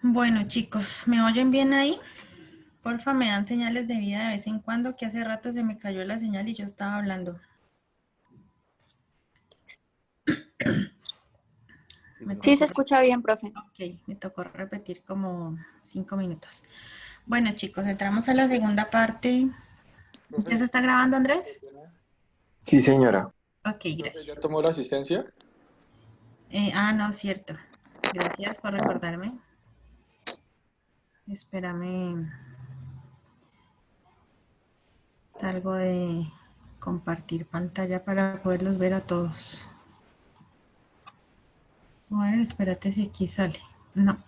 Bueno, chicos, ¿me oyen bien ahí? Porfa, me dan señales de vida de vez en cuando, que hace rato se me cayó la señal y yo estaba hablando. Me Sí, se tocó, escucha bien, profe. ok, me tocó repetir como 5 minutos. Bueno, chicos, entramos a la segunda parte. ¿Ya se Profe, está grabando, Andrés? sí, señora. Ok, Profe, ¿ya gracias. tomó la asistencia? No, cierto. Gracias por recordarme. Espérame, salgo de compartir pantalla para poderlos ver a todos. A ver, espérate si aquí sale. No.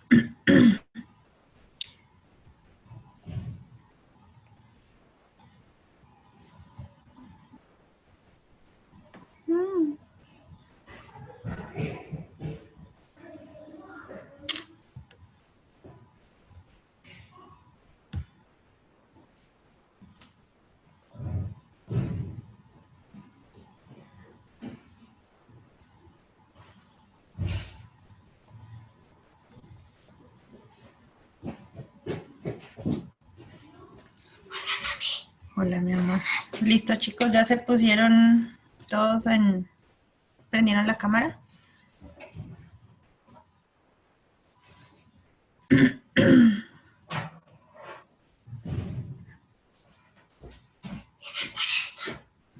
Hola, mi amor. Listo, chicos, ya se pusieron todos en... ¿Prendieron la cámara?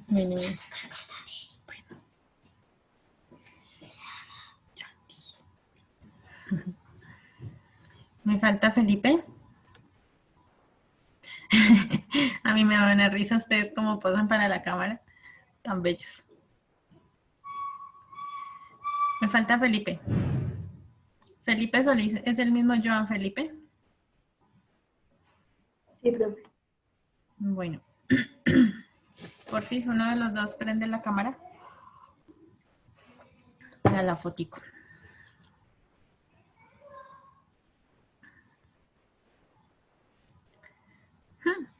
Bueno, me falta Felipe. A mí me da una risa ustedes como posan para la cámara. Tan bellos. Me falta Felipe. Felipe Solís es el mismo Joan Felipe. Sí, profe. Bueno, porfis, uno de los dos prende la cámara para la fotico.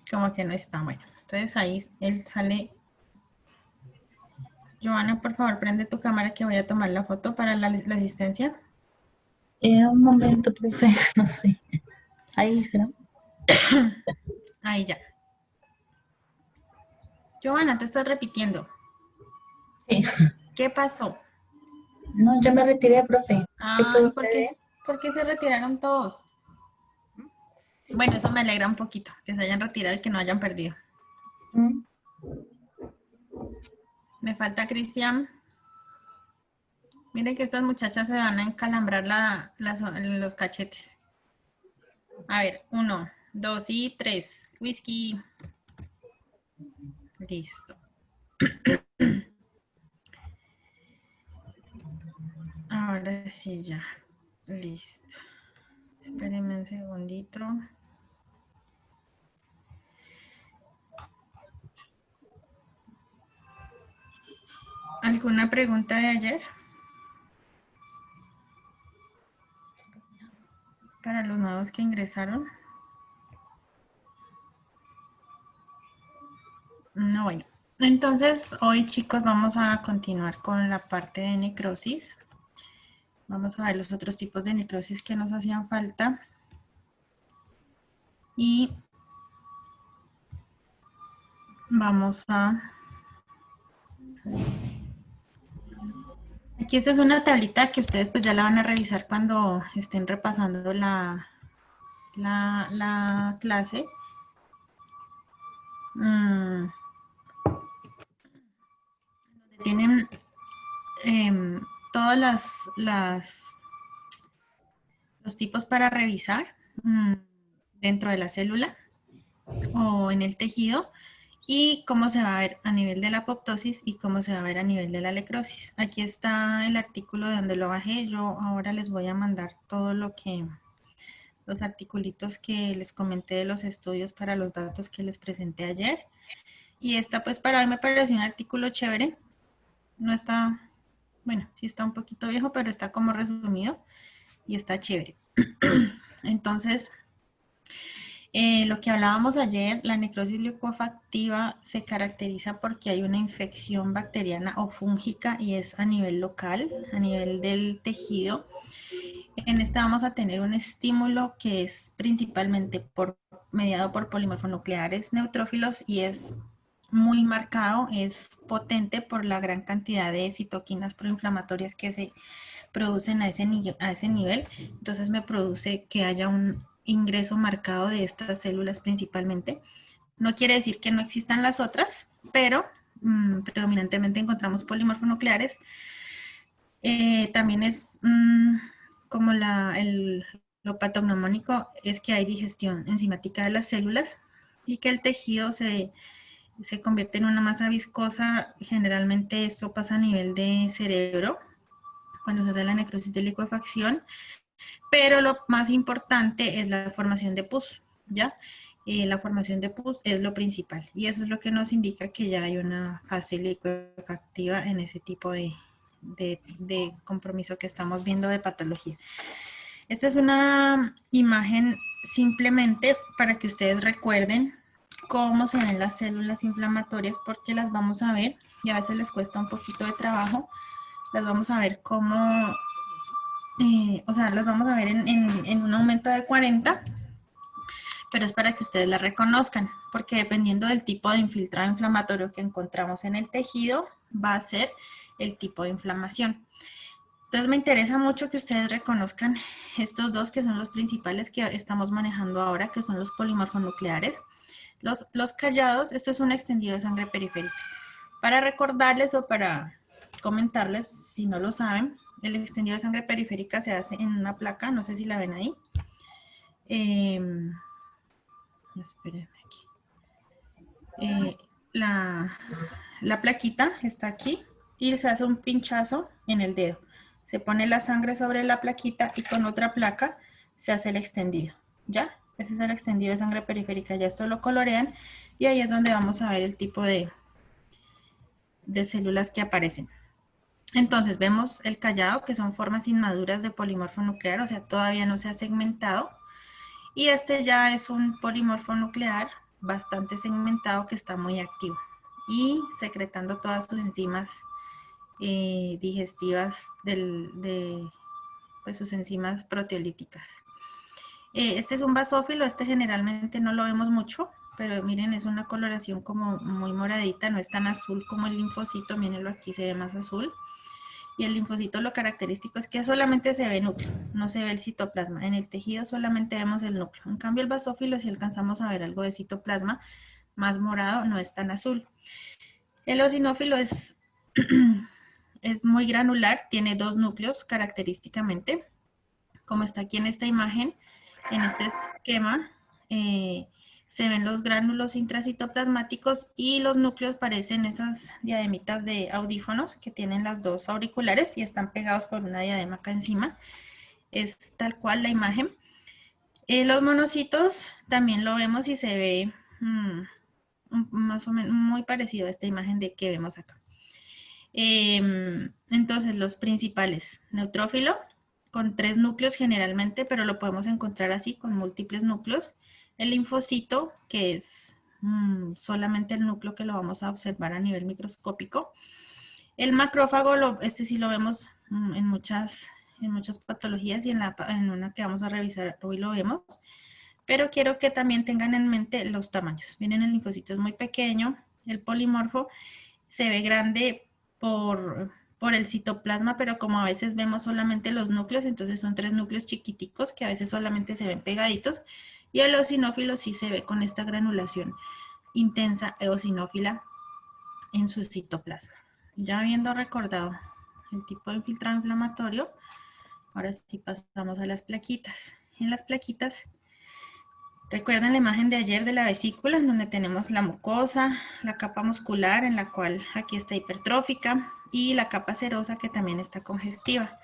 Como que no está bueno. Entonces ahí él sale. Joana, por favor, prende tu cámara que voy a tomar la foto para la asistencia. Un momento, profe, no sé. Ahí será. Ahí ya. Joana, tú estás repitiendo. Sí. ¿Qué pasó? No, yo me retiré, profe. Ay, Estoy ¿por qué? ¿Por qué se retiraron todos? Bueno, eso me alegra un poquito, que se hayan retirado y que no hayan perdido. ¿Mm? Me falta Cristian. Miren que estas muchachas se van a encalambrar los cachetes. A ver, 1, 2 y 3. Whisky. Listo. Ahora sí ya. Listo. Espérenme un segundito. ¿Alguna pregunta de ayer? Para los nuevos que ingresaron. No, bueno. Entonces, hoy, chicos, vamos a continuar con la parte de necrosis. Vamos a ver los otros tipos de necrosis que nos hacían falta. Y vamos a... Aquí esta es una tablita que ustedes pues ya la van a revisar cuando estén repasando la clase. Tienen todas los tipos para revisar dentro de la célula o en el tejido y cómo se va a ver a nivel de la apoptosis y cómo se va a ver a nivel de la necrosis. Aquí está el artículo de donde lo bajé. Yo ahora les voy a mandar todo los articulitos que les comenté de los estudios para los datos que les presenté ayer. Y esta pues para mí me pareció un artículo chévere. No está, bueno, sí está un poquito viejo, pero está como resumido y está chévere. Entonces, lo que hablábamos ayer, la necrosis leucofactiva se caracteriza porque hay una infección bacteriana o fúngica y es a nivel local, a nivel del tejido. En esta vamos a tener un estímulo que es principalmente mediado por polimorfonucleares neutrófilos y es muy marcado, es potente por la gran cantidad de citoquinas proinflamatorias que se producen a ese nivel. Entonces me produce que haya un ingreso marcado de estas células principalmente. No quiere decir que no existan las otras, pero predominantemente encontramos polimorfonucleares. También es como lo patognomónico es que hay digestión enzimática de las células y que el tejido se convierte en una masa viscosa. Generalmente esto pasa a nivel de cerebro cuando se hace la necrosis de licuefacción, pero lo más importante es la formación de pus, ¿ya? La formación de pus es lo principal y eso es lo que nos indica que ya hay una fase licuefactiva en ese tipo de compromiso que estamos viendo de patología. Esta es una imagen simplemente para que ustedes recuerden cómo se ven las células inflamatorias, porque las vamos a ver y a veces les cuesta un poquito de trabajo. Las vamos a ver cómo, o sea, las vamos a ver en un aumento de 40, pero es para que ustedes las reconozcan, porque dependiendo del tipo de infiltrado inflamatorio que encontramos en el tejido, va a ser el tipo de inflamación. Entonces me interesa mucho que ustedes reconozcan estos dos que son los principales que estamos manejando ahora, que son los polimorfonucleares. Los callados, esto es un extendido de sangre periférica. Para recordarles o para comentarles, si no lo saben, el extendido de sangre periférica se hace en una placa, no sé si la ven ahí. Espérenme aquí. La plaquita está aquí y se hace un pinchazo en el dedo. Se pone la sangre sobre la plaquita y con otra placa se hace el extendido, ¿ya? Ese es el extendido de sangre periférica, ya esto lo colorean y ahí es donde vamos a ver el tipo de células que aparecen. Entonces vemos el callado, que son formas inmaduras de polimorfo nuclear, o sea, todavía no se ha segmentado. Y este ya es un polimorfo nuclear bastante segmentado que está muy activo y secretando todas sus enzimas digestivas pues sus enzimas proteolíticas. Este es un basófilo, este generalmente no lo vemos mucho, pero miren, es una coloración como muy moradita, no es tan azul como el linfocito, mírenlo aquí, se ve más azul. Y el linfocito lo característico es que solamente se ve núcleo, no se ve el citoplasma. En el tejido solamente vemos el núcleo. En cambio el basófilo, si alcanzamos a ver algo de citoplasma más morado, no es tan azul. El eosinófilo es muy granular, tiene dos núcleos característicamente, como está aquí en esta imagen, en este esquema. Se ven los gránulos intracitoplasmáticos y los núcleos parecen esas diademitas de audífonos que tienen las dos auriculares y están pegados por una diadema acá encima. Es tal cual la imagen. Los monocitos también lo vemos y se ve más o menos muy parecido a esta imagen de que vemos acá. Entonces los principales, neutrófilo con 3 núcleos generalmente, pero lo podemos encontrar así con múltiples núcleos. El linfocito, que es solamente el núcleo que lo vamos a observar a nivel microscópico. El macrófago, este sí lo vemos en muchas patologías y en una que vamos a revisar hoy lo vemos. Pero quiero que también tengan en mente los tamaños. Miren, el linfocito es muy pequeño, el polimorfo se ve grande por el citoplasma, pero como a veces vemos solamente los núcleos, entonces son 3 núcleos chiquiticos que a veces solamente se ven pegaditos, y el eosinófilo sí se ve con esta granulación intensa eosinófila en su citoplasma. Ya habiendo recordado el tipo de infiltrado inflamatorio, ahora sí pasamos a las plaquitas. En las plaquitas, recuerden la imagen de ayer de la vesícula, en donde tenemos la mucosa, la capa muscular, en la cual aquí está hipertrófica, y la capa serosa, que también está congestiva.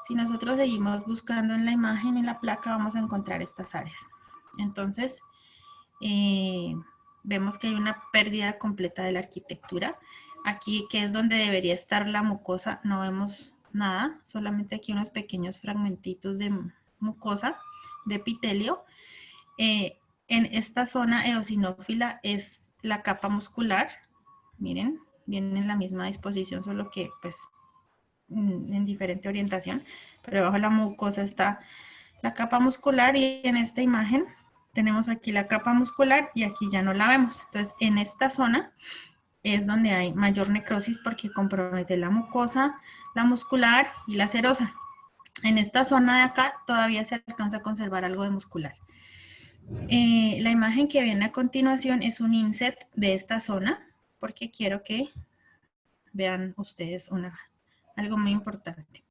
Si nosotros seguimos buscando en la imagen, en la placa, vamos a encontrar estas áreas. Entonces, vemos que hay una pérdida completa de la arquitectura. Aquí, que es donde debería estar la mucosa, no vemos nada, solamente aquí unos pequeños fragmentitos de mucosa, de epitelio. En esta zona eosinófila es la capa muscular, miren, viene en la misma disposición, solo que pues en diferente orientación, pero debajo de la mucosa está la capa muscular y en esta imagen tenemos aquí la capa muscular y aquí ya no la vemos. Entonces, en esta zona es donde hay mayor necrosis porque compromete la mucosa, la muscular y la serosa. En esta zona de acá todavía se alcanza a conservar algo de muscular. La imagen que viene a continuación es un inset de esta zona porque quiero que vean ustedes algo muy importante.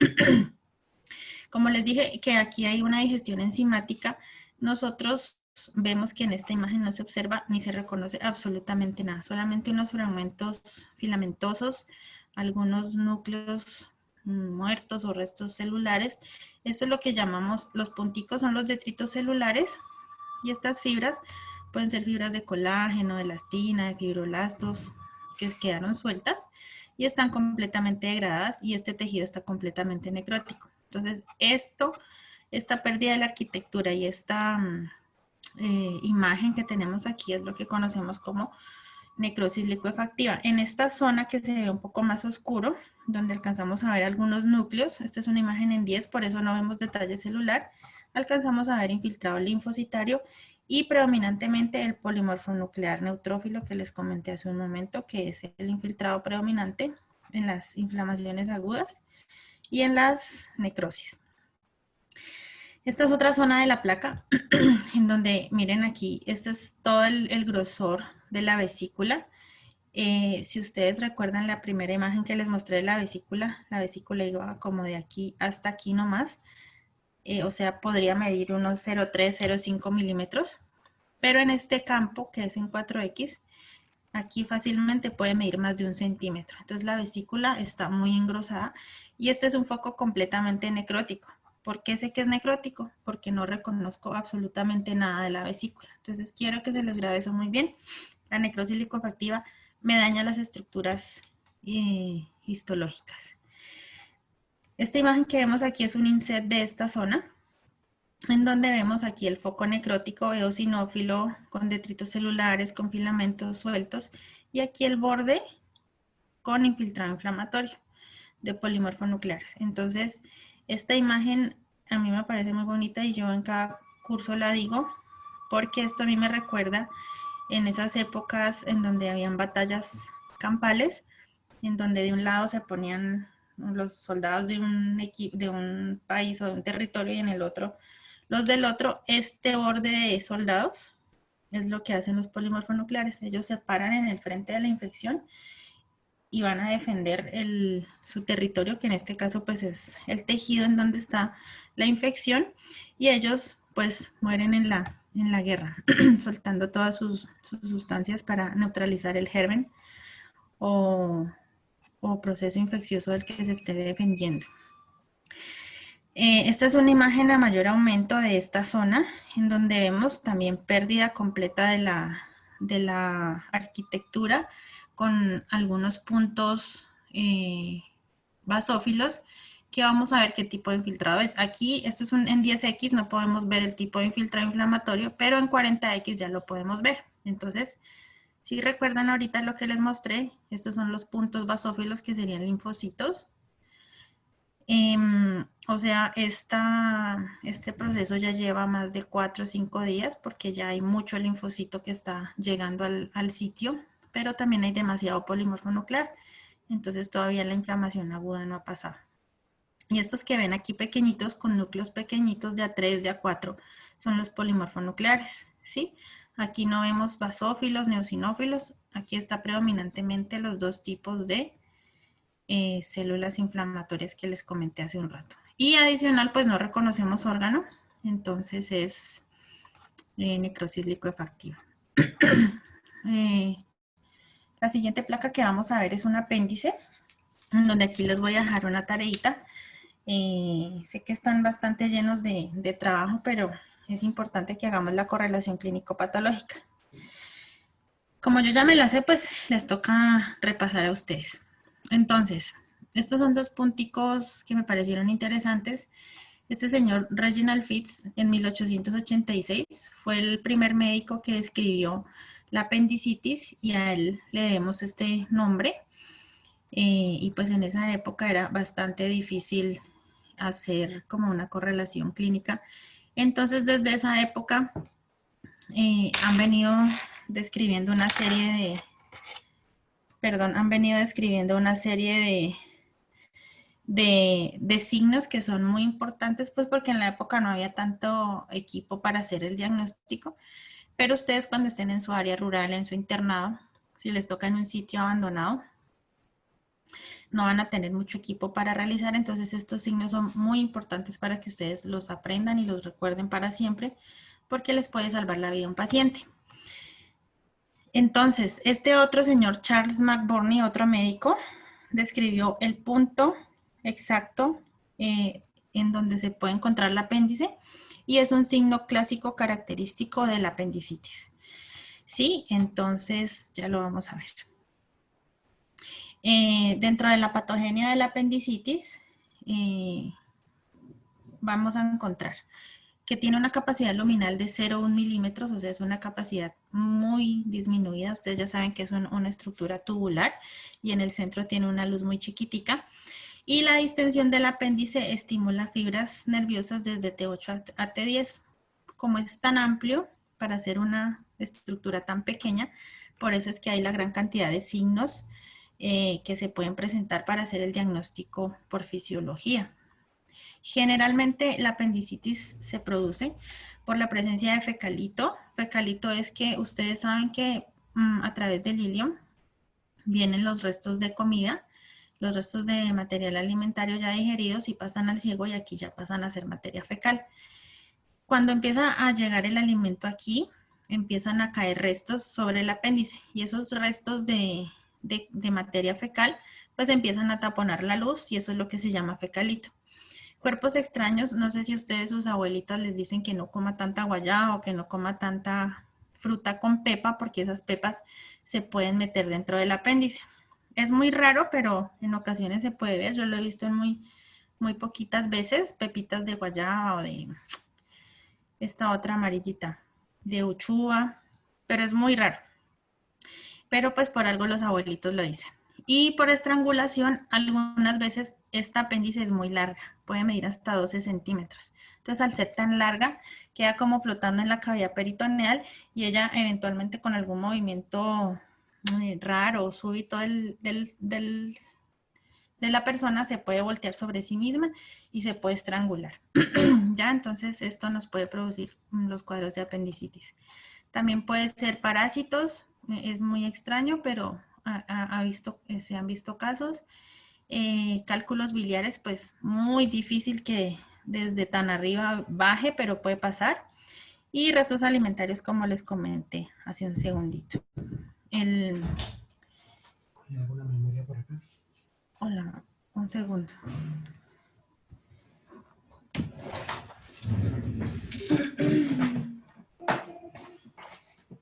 Como les dije que aquí hay una digestión enzimática, nosotros vemos que en esta imagen no se observa ni se reconoce absolutamente nada, solamente unos fragmentos filamentosos, algunos núcleos muertos o restos celulares. Esto es lo que llamamos, los punticos son los detritos celulares y estas fibras pueden ser fibras de colágeno, de elastina, de fibroblastos que quedaron sueltas y están completamente degradadas y este tejido está completamente necrótico. Entonces, esta pérdida de la arquitectura y esta imagen que tenemos aquí es lo que conocemos como necrosis licuefactiva. En esta zona que se ve un poco más oscuro, donde alcanzamos a ver algunos núcleos, esta es una imagen en 10, por eso no vemos detalle celular, alcanzamos a ver infiltrado linfocitario y predominantemente el polimorfo nuclear neutrófilo que les comenté hace un momento, que es el infiltrado predominante en las inflamaciones agudas y en las necrosis. Esta es otra zona de la placa, en donde, miren aquí, este es todo el grosor de la vesícula. Si ustedes recuerdan la primera imagen que les mostré de la vesícula iba como de aquí hasta aquí nomás. O sea, podría medir unos 0,3, 0,5 milímetros. Pero en este campo, que es en 4X, aquí fácilmente puede medir más de 1 centímetro. Entonces la vesícula está muy engrosada y este es un foco completamente necrótico. ¿Por qué sé que es necrótico? Porque no reconozco absolutamente nada de la vesícula. Entonces quiero que se les grabe eso muy bien. La necrosis licuefactiva me daña las estructuras histológicas. Esta imagen que vemos aquí es un inset de esta zona, en donde vemos aquí el foco necrótico eosinófilo con detritos celulares, con filamentos sueltos, y aquí el borde con infiltrado inflamatorio de polimorfo nucleares. Entonces, esta imagen a mí me parece muy bonita y yo en cada curso la digo, porque esto a mí me recuerda en esas épocas en donde habían batallas campales, en donde de un lado se ponían los soldados de un país o de un territorio y en el otro los del otro. Este borde de soldados es lo que hacen los polimorfonucleares. Ellos se paran en el frente de la infección y van a defender su territorio, que en este caso pues es el tejido en donde está la infección, y ellos pues mueren en la guerra, soltando todas sus sustancias para neutralizar el germen o proceso infeccioso del que se esté defendiendo. Esta es una imagen a mayor aumento de esta zona, en donde vemos también pérdida completa de la arquitectura, con algunos puntos basófilos, que vamos a ver qué tipo de infiltrado es. Aquí, esto es en 10X, no podemos ver el tipo de infiltrado inflamatorio, pero en 40X ya lo podemos ver. Entonces, si recuerdan ahorita lo que les mostré, estos son los puntos basófilos que serían linfocitos. O sea, este proceso ya lleva más de 4 o 5 días porque ya hay mucho linfocito que está llegando al sitio, pero también hay demasiado polimorfo nuclear, entonces todavía la inflamación aguda no ha pasado. Y estos que ven aquí pequeñitos, con núcleos pequeñitos de A3, de A4, son los polimorfonucleares, ¿sí? Aquí no vemos basófilos, neosinófilos, aquí está predominantemente los dos tipos de células inflamatorias que les comenté hace un rato. Y adicional, pues no reconocemos órgano, entonces es necrosis licuefactiva. La siguiente placa que vamos a ver es un apéndice, donde aquí les voy a dejar una tareita. Sé que están bastante llenos de trabajo, pero es importante que hagamos la correlación clínico-patológica. Como yo ya me la sé, pues les toca repasar a ustedes. Entonces, estos son dos punticos que me parecieron interesantes. Este señor Reginald Fitz, en 1886, fue el primer médico que describió la apendicitis y a él le debemos este nombre. y pues en esa época era bastante difícil hacer como una correlación clínica. Entonces desde esa época han venido describiendo una serie de, han venido describiendo una serie de signos que son muy importantes, pues porque en la época no había tanto equipo para hacer el diagnóstico, pero ustedes cuando estén en su área rural, en su internado, si les toca en un sitio abandonado, no van a tener mucho equipo para realizar, entonces estos signos son muy importantes para que ustedes los aprendan y los recuerden para siempre, porque les puede salvar la vida a un paciente. Entonces, este otro señor, Charles McBurney, otro médico, describió el punto exacto en donde se puede encontrar el apéndice y es un signo clásico característico de la apendicitis. Sí, entonces ya lo vamos a ver. Dentro de la patogenia de la apendicitis, vamos a encontrar que tiene una capacidad luminal de 0,1 milímetros, o sea, es una capacidad muy disminuida. Ustedes ya saben que es una estructura tubular y en el centro tiene una luz muy chiquitica. Y la distensión del apéndice estimula fibras nerviosas desde T8 a T10. Como es tan amplio para hacer una estructura tan pequeña, por eso es que hay la gran cantidad de signos que se pueden presentar para hacer el diagnóstico por fisiología. Generalmente la apendicitis se produce por la presencia de fecalito. Fecalito es que ustedes saben que a través del ilion vienen los restos de comida, los restos de material alimentario ya digeridos y pasan al ciego y aquí ya pasan a ser materia fecal. Cuando empieza a llegar el alimento aquí, empiezan a caer restos sobre el apéndice y esos restos de materia fecal pues empiezan a taponar la luz y eso es lo que se llama fecalito. Cuerpos extraños, no sé si ustedes, sus abuelitas les dicen que no coma tanta guayaba o que no coma tanta fruta con pepa porque esas pepas se pueden meter dentro del apéndice. Es muy raro, pero en ocasiones se puede ver. Yo lo he visto en muy poquitas veces, pepitas de guayaba o de esta otra amarillita, de uchuva, pero es muy raro. Pero pues por algo los abuelitos lo dicen. Y por estrangulación, algunas veces esta apéndice es muy larga, puede medir hasta 12 centímetros. Entonces, al ser tan larga, queda como flotando en la cavidad peritoneal y ella eventualmente con algún movimiento raro o súbito de la persona se puede voltear sobre sí misma y se puede estrangular. Ya, entonces esto nos puede producir los cuadros de apendicitis. También puede ser parásitos, es muy extraño, pero se han visto casos. Cálculos biliares, pues muy difícil que desde tan arriba baje, pero puede pasar. Y restos alimentarios, como les comenté hace un segundito. ¿Hay alguna memoria por acá? Hola, un segundo.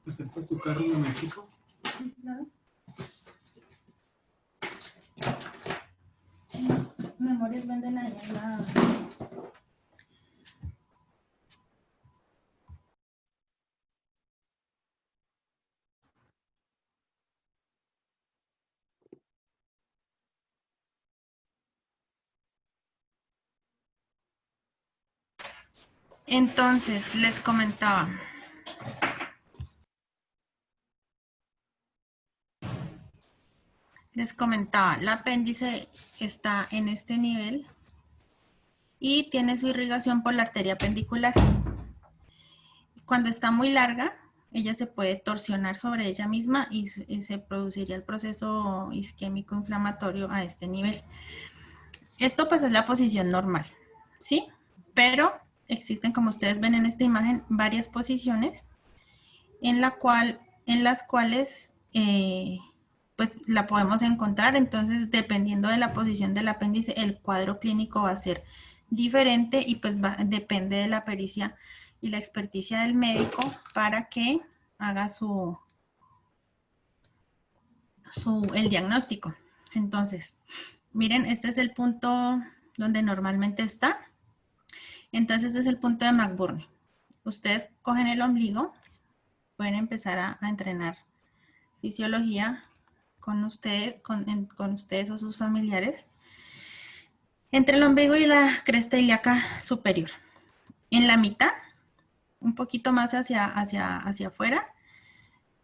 ¿Aceptas tu carro de México? Sí, claro. Memorias venden ahí en la... Entonces, les comentaba. El apéndice está en este nivel y tiene su irrigación por la arteria pendicular. Cuando está muy larga, ella se puede torsionar sobre ella misma y se produciría el proceso isquémico inflamatorio a este nivel. Esto pues es la posición normal, ¿sí? Pero existen, como ustedes ven en esta imagen, varias posiciones en las cuales pues la podemos encontrar. Entonces, dependiendo de la posición del apéndice, el cuadro clínico va a ser diferente y pues depende de la pericia y la experticia del médico para que haga el diagnóstico. Entonces, miren, este es el punto donde normalmente está. Entonces, este es el punto de McBurney. Ustedes cogen el ombligo, pueden empezar a entrenar fisiología con ustedes o sus familiares, entre el ombligo y la cresta ilíaca superior. En la mitad, un poquito más hacia afuera,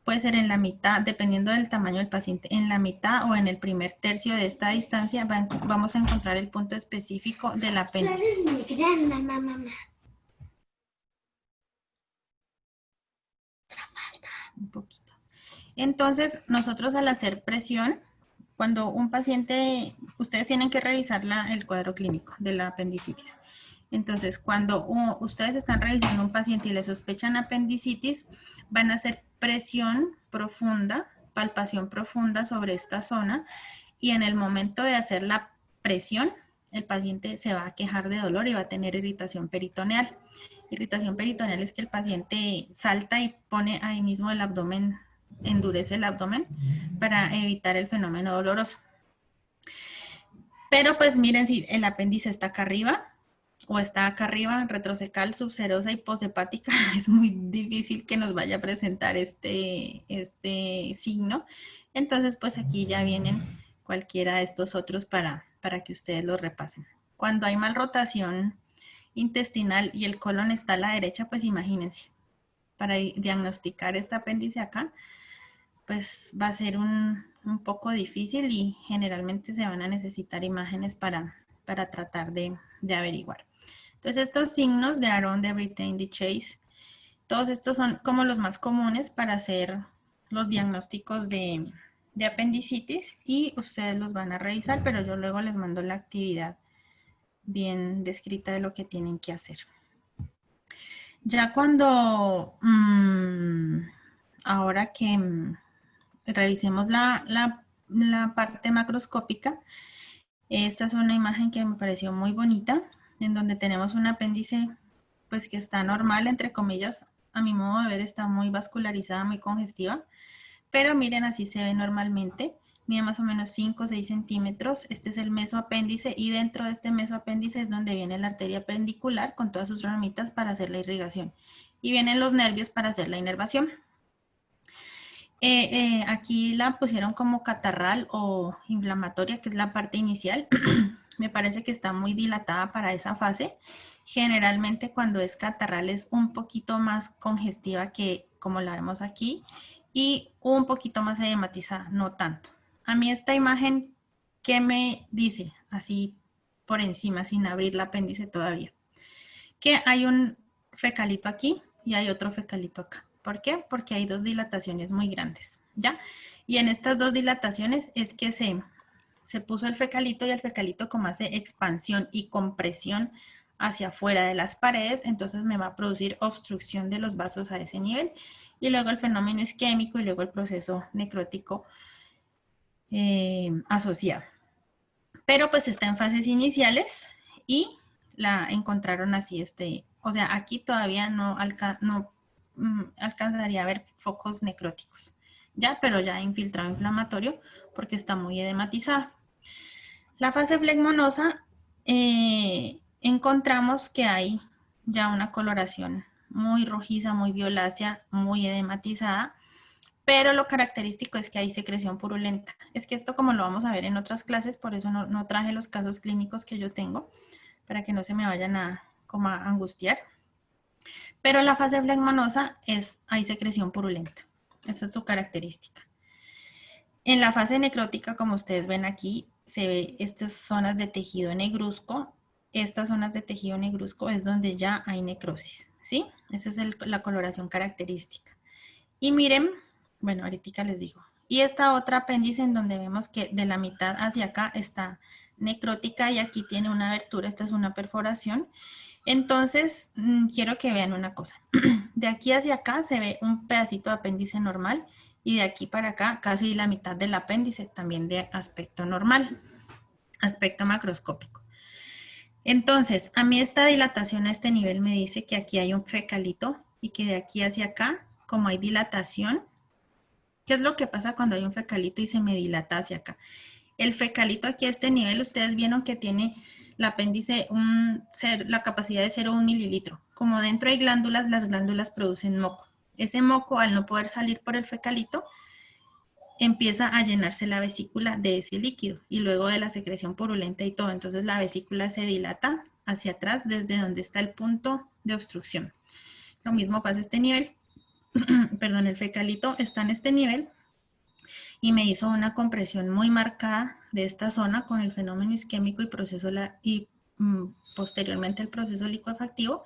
puede ser en la mitad, dependiendo del tamaño del paciente, en la mitad o en el primer tercio de esta distancia vamos a encontrar el punto específico del apéndice. Un poquito. Entonces, nosotros al hacer presión, cuando un paciente, ustedes tienen que revisar el cuadro clínico de la apendicitis. Entonces, cuando ustedes están revisando un paciente y le sospechan apendicitis, van a hacer presión profunda, palpación profunda sobre esta zona y en el momento de hacer la presión, el paciente se va a quejar de dolor y va a tener irritación peritoneal. Irritación peritoneal es que el paciente salta y pone ahí mismo el abdomen, endurece el abdomen para evitar el fenómeno doloroso. Pero pues miren, si el apéndice está acá arriba o está acá arriba, retrocecal, subserosa y poshepática, es muy difícil que nos vaya a presentar este signo. Entonces pues aquí ya vienen cualquiera de estos otros para que ustedes los repasen. Cuando hay malrotación intestinal y el colon está a la derecha, pues imagínense, para diagnosticar este apéndice acá, pues va a ser un poco difícil y generalmente se van a necesitar imágenes para tratar de averiguar. Entonces estos signos de Aron, de Brittain, de Chase, todos estos son como los más comunes para hacer los diagnósticos de apendicitis y ustedes los van a revisar, pero yo luego les mando la actividad bien descrita de lo que tienen que hacer. Ya cuando, ahora que revisemos la parte macroscópica, esta es una imagen que me pareció muy bonita, en donde tenemos un apéndice pues que está normal, entre comillas, a mi modo de ver está muy vascularizada, muy congestiva, pero miren, así se ve normalmente, mide más o menos 5 o 6 centímetros, este es el mesoapéndice y dentro de este mesoapéndice es donde viene la arteria pendicular con todas sus ramitas para hacer la irrigación y vienen los nervios para hacer la inervación. Aquí la pusieron como catarral o inflamatoria, que es la parte inicial. Me parece que está muy dilatada para esa fase. Generalmente cuando es catarral es un poquito más congestiva que como la vemos aquí y un poquito más edematizada, no tanto. A mí esta imagen, ¿qué me dice? Así por encima, sin abrir el apéndice todavía. Que hay un fecalito aquí y hay otro fecalito acá. ¿Por qué? Porque hay dos dilataciones muy grandes, ¿ya? Y en estas dos dilataciones es que se puso el fecalito y el fecalito como hace expansión y compresión hacia afuera de las paredes, entonces me va a producir obstrucción de los vasos a ese nivel y luego el fenómeno isquémico y luego el proceso necrótico asociado. Pero pues está en fases iniciales y la encontraron así, o sea, aquí todavía no alcanzaría a ver focos necróticos, ya, pero ya infiltrado inflamatorio porque está muy edematizada. La fase flegmonosa, encontramos que hay ya una coloración muy rojiza, muy violácea, muy edematizada, pero lo característico es que hay secreción purulenta. Es que esto, como lo vamos a ver en otras clases, por eso no traje los casos clínicos que yo tengo, para que no se me vayan a angustiar. Pero la fase flegmonosa hay secreción purulenta. Esa es su característica. En la fase necrótica, como ustedes ven aquí, se ve estas zonas de tejido negruzco. Estas zonas de tejido negruzco es donde ya hay necrosis, ¿sí? Esa es la coloración característica. Y miren, bueno, ahorita les digo. Y esta otra apéndice en donde vemos que de la mitad hacia acá está necrótica y aquí tiene una abertura, esta es una perforación. Entonces, quiero que vean una cosa. De aquí hacia acá se ve un pedacito de apéndice normal y de aquí para acá casi la mitad del apéndice también de aspecto normal, aspecto macroscópico. Entonces, a mí esta dilatación a este nivel me dice que aquí hay un fecalito y que de aquí hacia acá, como hay dilatación, ¿qué es lo que pasa cuando hay un fecalito y se me dilata hacia acá? El fecalito aquí a este nivel, ustedes vieron que tiene el apéndice la capacidad de 0,1 mililitro. Como dentro hay glándulas, las glándulas producen moco. Ese moco, al no poder salir por el fecalito, empieza a llenarse la vesícula de ese líquido y luego de la secreción purulenta y todo. Entonces la vesícula se dilata hacia atrás desde donde está el punto de obstrucción. Lo mismo pasa a este nivel. Perdón, el fecalito está en este nivel y me hizo una compresión muy marcada de esta zona con el fenómeno isquémico y posteriormente el proceso licuefactivo,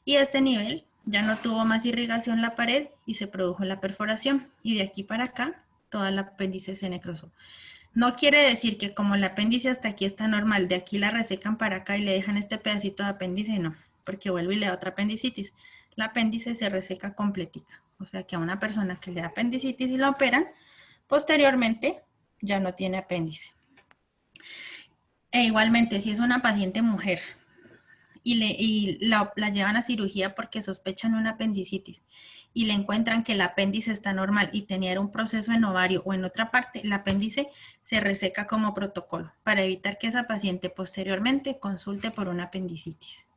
y a este nivel ya no tuvo más irrigación la pared y se produjo la perforación, y de aquí para acá toda el apéndice se necrosó. No quiere decir que como el apéndice hasta aquí está normal, de aquí la resecan para acá y le dejan este pedacito de apéndice, no, porque vuelve y le da otra apendicitis. La apéndice se reseca completica, o sea que a una persona que le da apendicitis y la operan, posteriormente ya no tiene apéndice. E igualmente, si es una paciente mujer y la llevan a cirugía porque sospechan una apendicitis y le encuentran que el apéndice está normal y tenía un proceso en ovario o en otra parte, el apéndice se reseca como protocolo para evitar que esa paciente posteriormente consulte por una apendicitis.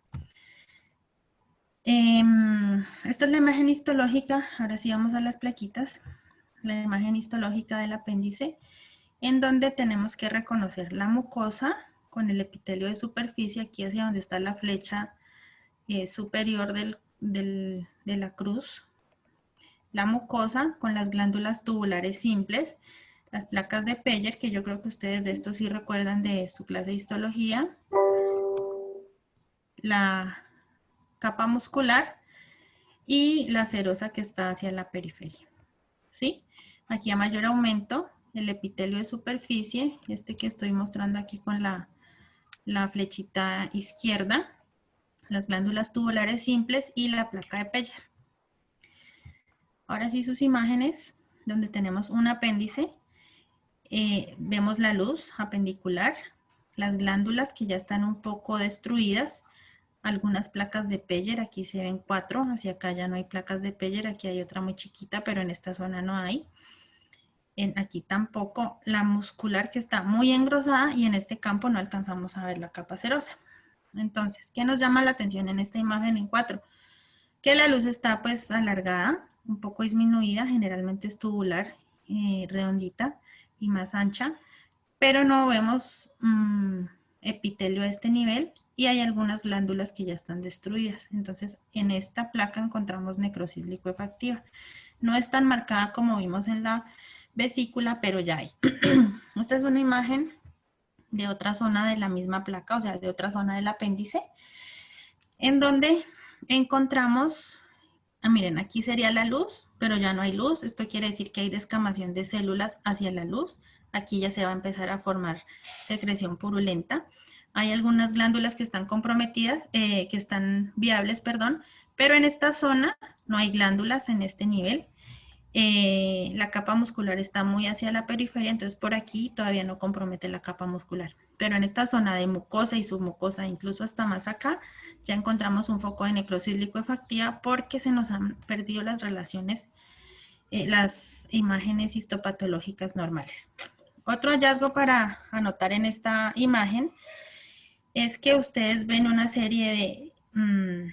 Esta es la imagen histológica. Ahora sí vamos a las plaquitas. La imagen histológica del apéndice, en donde tenemos que reconocer la mucosa con el epitelio de superficie, aquí hacia donde está la flecha superior de la cruz, la mucosa con las glándulas tubulares simples, las placas de Peyer, que yo creo que ustedes de esto sí recuerdan de su clase de histología, la capa muscular y la serosa que está hacia la periferia, ¿sí? Aquí a mayor aumento, el epitelio de superficie, este que estoy mostrando aquí con la flechita izquierda, las glándulas tubulares simples y la placa de Peyer. Ahora sí sus imágenes, donde tenemos un apéndice, vemos la luz apendicular, las glándulas que ya están un poco destruidas, algunas placas de Peyer, aquí se ven 4, hacia acá ya no hay placas de Peyer, aquí hay otra muy chiquita, pero en esta zona no hay. Aquí tampoco, la muscular que está muy engrosada y en este campo no alcanzamos a ver la capa serosa. Entonces, ¿qué nos llama la atención en esta imagen en 4? Que la luz está pues alargada, un poco disminuida, generalmente es tubular, redondita y más ancha, pero no vemos epitelio a este nivel y hay algunas glándulas que ya están destruidas. Entonces, en esta placa encontramos necrosis licuefactiva. No es tan marcada como vimos en la vesícula, pero ya hay. Esta es una imagen de otra zona de la misma placa, o sea, de otra zona del apéndice, en donde encontramos, miren, aquí sería la luz, pero ya no hay luz. Esto quiere decir que hay descamación de células hacia la luz. Aquí ya se va a empezar a formar secreción purulenta. Hay algunas glándulas que están comprometidas, que están viables, perdón, pero en esta zona no hay glándulas en este nivel. La capa muscular está muy hacia la periferia, entonces por aquí todavía no compromete la capa muscular. Pero en esta zona de mucosa y submucosa, incluso hasta más acá, ya encontramos un foco de necrosis licuefactiva porque se nos han perdido las relaciones, las imágenes histopatológicas normales. Otro hallazgo para anotar en esta imagen es que ustedes ven una serie de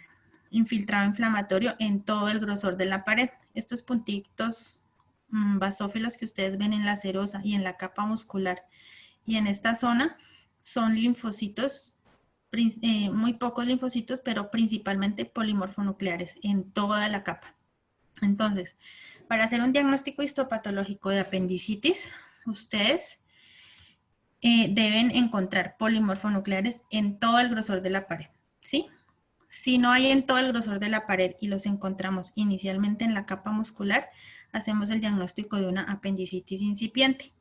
infiltrado inflamatorio en todo el grosor de la pared. Estos puntitos basófilos que ustedes ven en la serosa y en la capa muscular y en esta zona son linfocitos, muy pocos linfocitos, pero principalmente polimorfonucleares en toda la capa. Entonces, para hacer un diagnóstico histopatológico de apendicitis, ustedes deben encontrar polimorfonucleares en todo el grosor de la pared, ¿sí? Si no hay en todo el grosor de la pared y los encontramos inicialmente en la capa muscular, hacemos el diagnóstico de una apendicitis incipiente.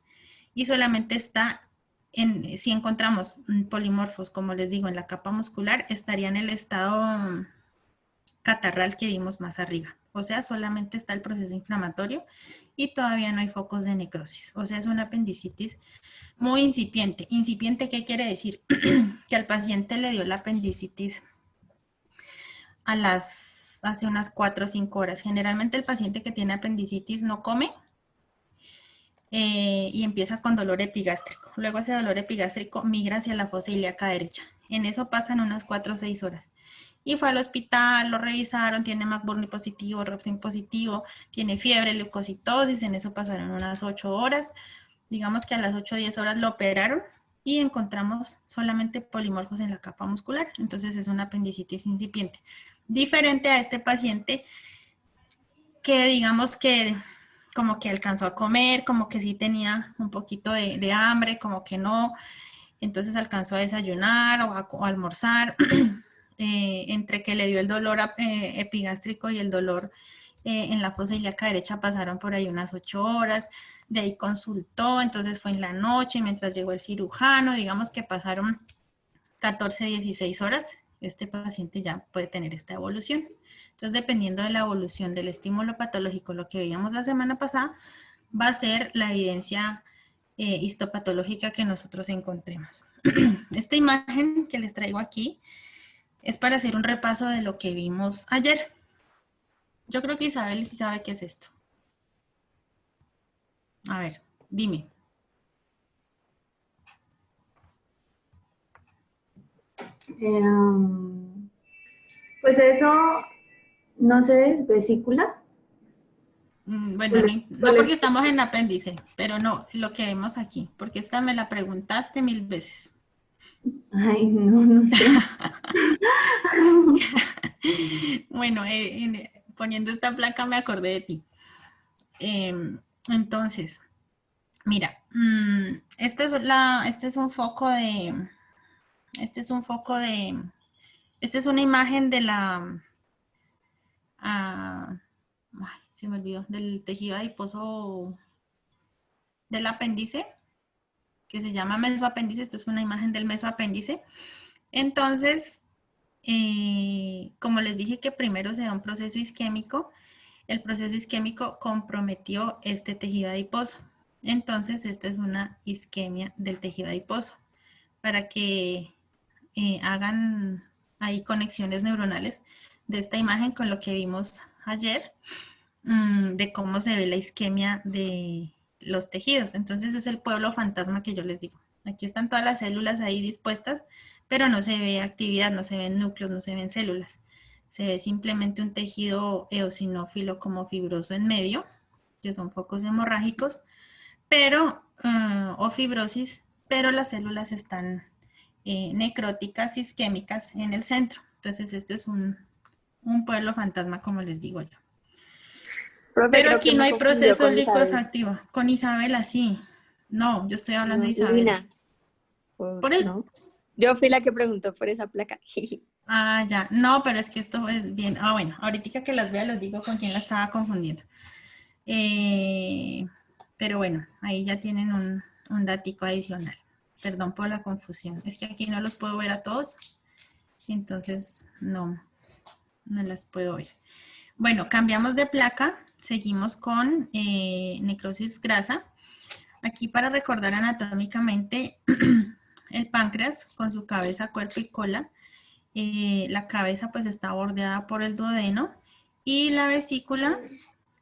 Y solamente está, si encontramos polimorfos, como les digo, en la capa muscular, estaría en el estado catarral que vimos más arriba. O sea, solamente está el proceso inflamatorio y todavía no hay focos de necrosis. O sea, es una apendicitis muy incipiente. ¿Incipiente qué quiere decir? Que al paciente le dio la apendicitis hace unas 4 o 5 horas. Generalmente el paciente que tiene apendicitis no come y empieza con dolor epigástrico. Luego ese dolor epigástrico migra hacia la fosa ilíaca derecha. En eso pasan unas 4 o 6 horas. Y fue al hospital, lo revisaron, tiene McBurney positivo, Rebsin positivo, tiene fiebre, leucocitosis, en eso pasaron unas 8 horas. Digamos que a las 8 o 10 horas lo operaron y encontramos solamente polimorfos en la capa muscular. Entonces es una apendicitis incipiente. Diferente a este paciente que digamos que como que alcanzó a comer, como que sí tenía un poquito de hambre, como que no, entonces alcanzó a desayunar o a almorzar, entre que le dio el dolor epigástrico y el dolor en la fosa ilíaca derecha pasaron por ahí unas 8 horas, de ahí consultó, entonces fue en la noche mientras llegó el cirujano, digamos que pasaron 14, 16 horas, este paciente ya puede tener esta evolución. Entonces, dependiendo de la evolución del estímulo patológico, lo que veíamos la semana pasada, va a ser la evidencia histopatológica que nosotros encontremos. Esta imagen que les traigo aquí es para hacer un repaso de lo que vimos ayer. Yo creo que Isabel sí sabe qué es esto. A ver, dime. Pues eso, no sé, es vesícula. Bueno, no porque estamos en apéndice, pero no, lo que vemos aquí, porque esta me la preguntaste 1000 veces. Ay, no sé. Bueno, poniendo esta placa me acordé de ti. Entonces, mira, este es un foco de, esta es una imagen de se me olvidó, del tejido adiposo del apéndice, que se llama mesoapéndice. Esto es una imagen del mesoapéndice. Entonces, como les dije que primero se da un proceso isquémico, el proceso isquémico comprometió este tejido adiposo. Entonces, esta es una isquemia del tejido adiposo. Para que hagan ahí conexiones neuronales de esta imagen con lo que vimos ayer, de cómo se ve la isquemia de los tejidos. Entonces es el pueblo fantasma que yo les digo. Aquí están todas las células ahí dispuestas, pero no se ve actividad, no se ven núcleos, no se ven células. Se ve simplemente un tejido eosinófilo como fibroso en medio, que son focos hemorrágicos, pero, o fibrosis, pero las células están necróticas, isquémicas en el centro. Entonces esto es un pueblo fantasma, como les digo yo. Profe, Pero creo aquí que no me hay confundió proceso con Isabel. licuefactivo. Con Isabela sí. No, yo estoy hablando No, de Isabela. Lina. Por el... No. Yo fui la que preguntó por esa placa. Ah, ya. No, pero es que esto es bien. Ah, bueno, ahorita que las vea los digo con quién la estaba confundiendo. Pero bueno, ahí ya tienen un datico adicional. Perdón por la confusión. Es que aquí no los puedo ver a todos. Entonces, no las puedo ver. Bueno, cambiamos de placa. Seguimos con necrosis grasa. Aquí para recordar anatómicamente el páncreas con su cabeza, cuerpo y cola. La cabeza pues está bordeada por el duodeno y la vesícula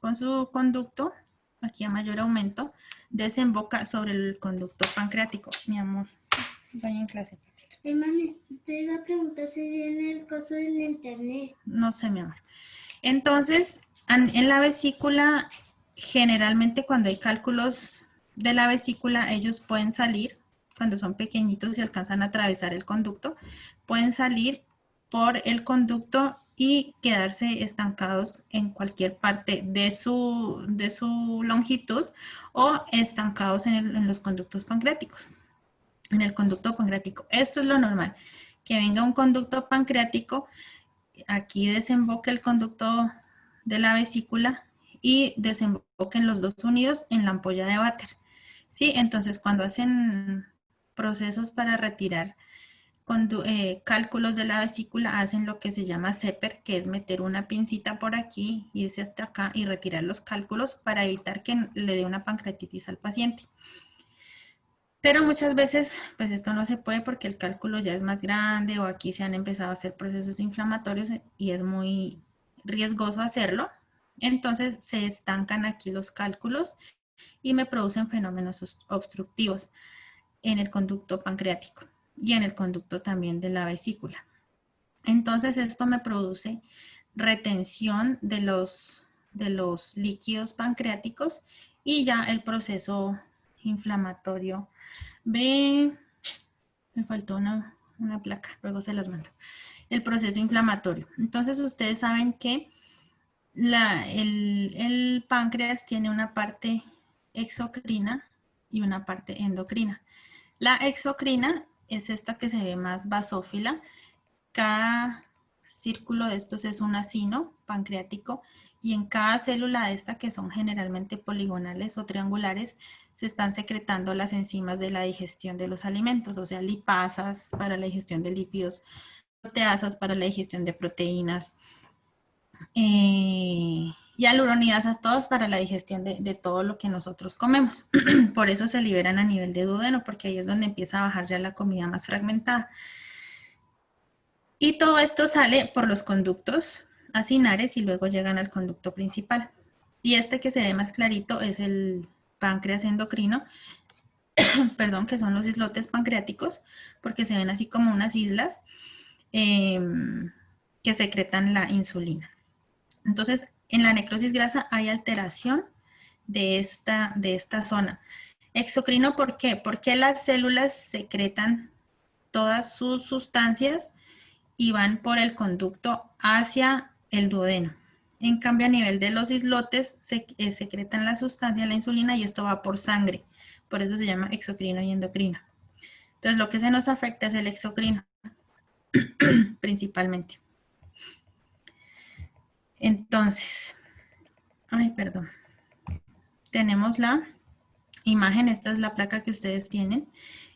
con su conducto, aquí a mayor aumento, desemboca sobre el conducto pancreático. Mi amor, estoy en clase. Hermano, te iba a preguntar si viene el costo del internet. No sé, mi amor. Entonces, en la vesícula, generalmente cuando hay cálculos de la vesícula, ellos pueden salir, cuando son pequeñitos y alcanzan a atravesar el conducto, pueden salir por el conducto y quedarse estancados en cualquier parte de su longitud o estancados en los conductos pancreáticos, en el conducto pancreático. Esto es lo normal, que venga un conducto pancreático, aquí desemboque el conducto de la vesícula y desemboquen los dos unidos en la ampolla de váter. ¿Sí? Entonces, cuando hacen procesos para retirar cálculos de la vesícula, hacen lo que se llama CEPER, que es meter una pincita por aquí, irse hasta acá y retirar los cálculos para evitar que le dé una pancreatitis al paciente. Pero muchas veces, pues esto no se puede porque el cálculo ya es más grande o aquí se han empezado a hacer procesos inflamatorios y es muy riesgoso hacerlo. Entonces se estancan aquí los cálculos y me producen fenómenos obstructivos en el conducto pancreático y en el conducto también de la vesícula. Entonces esto me produce retención de los líquidos pancreáticos y ya el proceso inflamatorio. Me faltó una placa, luego se las mando. El proceso inflamatorio. Entonces ustedes saben que el páncreas tiene una parte exocrina y una parte endocrina. La exocrina es esta que se ve más basófila. Cada círculo de estos es un acino pancreático y en cada célula de esta, que son generalmente poligonales o triangulares, se están secretando las enzimas de la digestión de los alimentos, o sea, lipasas para la digestión de lípidos, proteasas para la digestión de proteínas, y hialuronidasas, todos para la digestión de todo lo que nosotros comemos. Por eso se liberan a nivel de duodeno, porque ahí es donde empieza a bajar ya la comida más fragmentada. Y todo esto sale por los conductos acinares y luego llegan al conducto principal. Y este que se ve más clarito es el páncreas endocrino, perdón, que son los islotes pancreáticos, porque se ven así como unas islas que secretan la insulina. Entonces, en la necrosis grasa hay alteración de esta zona. Exocrino, ¿por qué? Porque las células secretan todas sus sustancias y van por el conducto hacia el duodeno. En cambio, a nivel de los islotes secretan la sustancia, la insulina, y esto va por sangre. Por eso se llama exocrino y endocrino. Entonces, lo que se nos afecta es el exocrino, principalmente. Entonces, perdón. Tenemos la imagen, esta es la placa que ustedes tienen,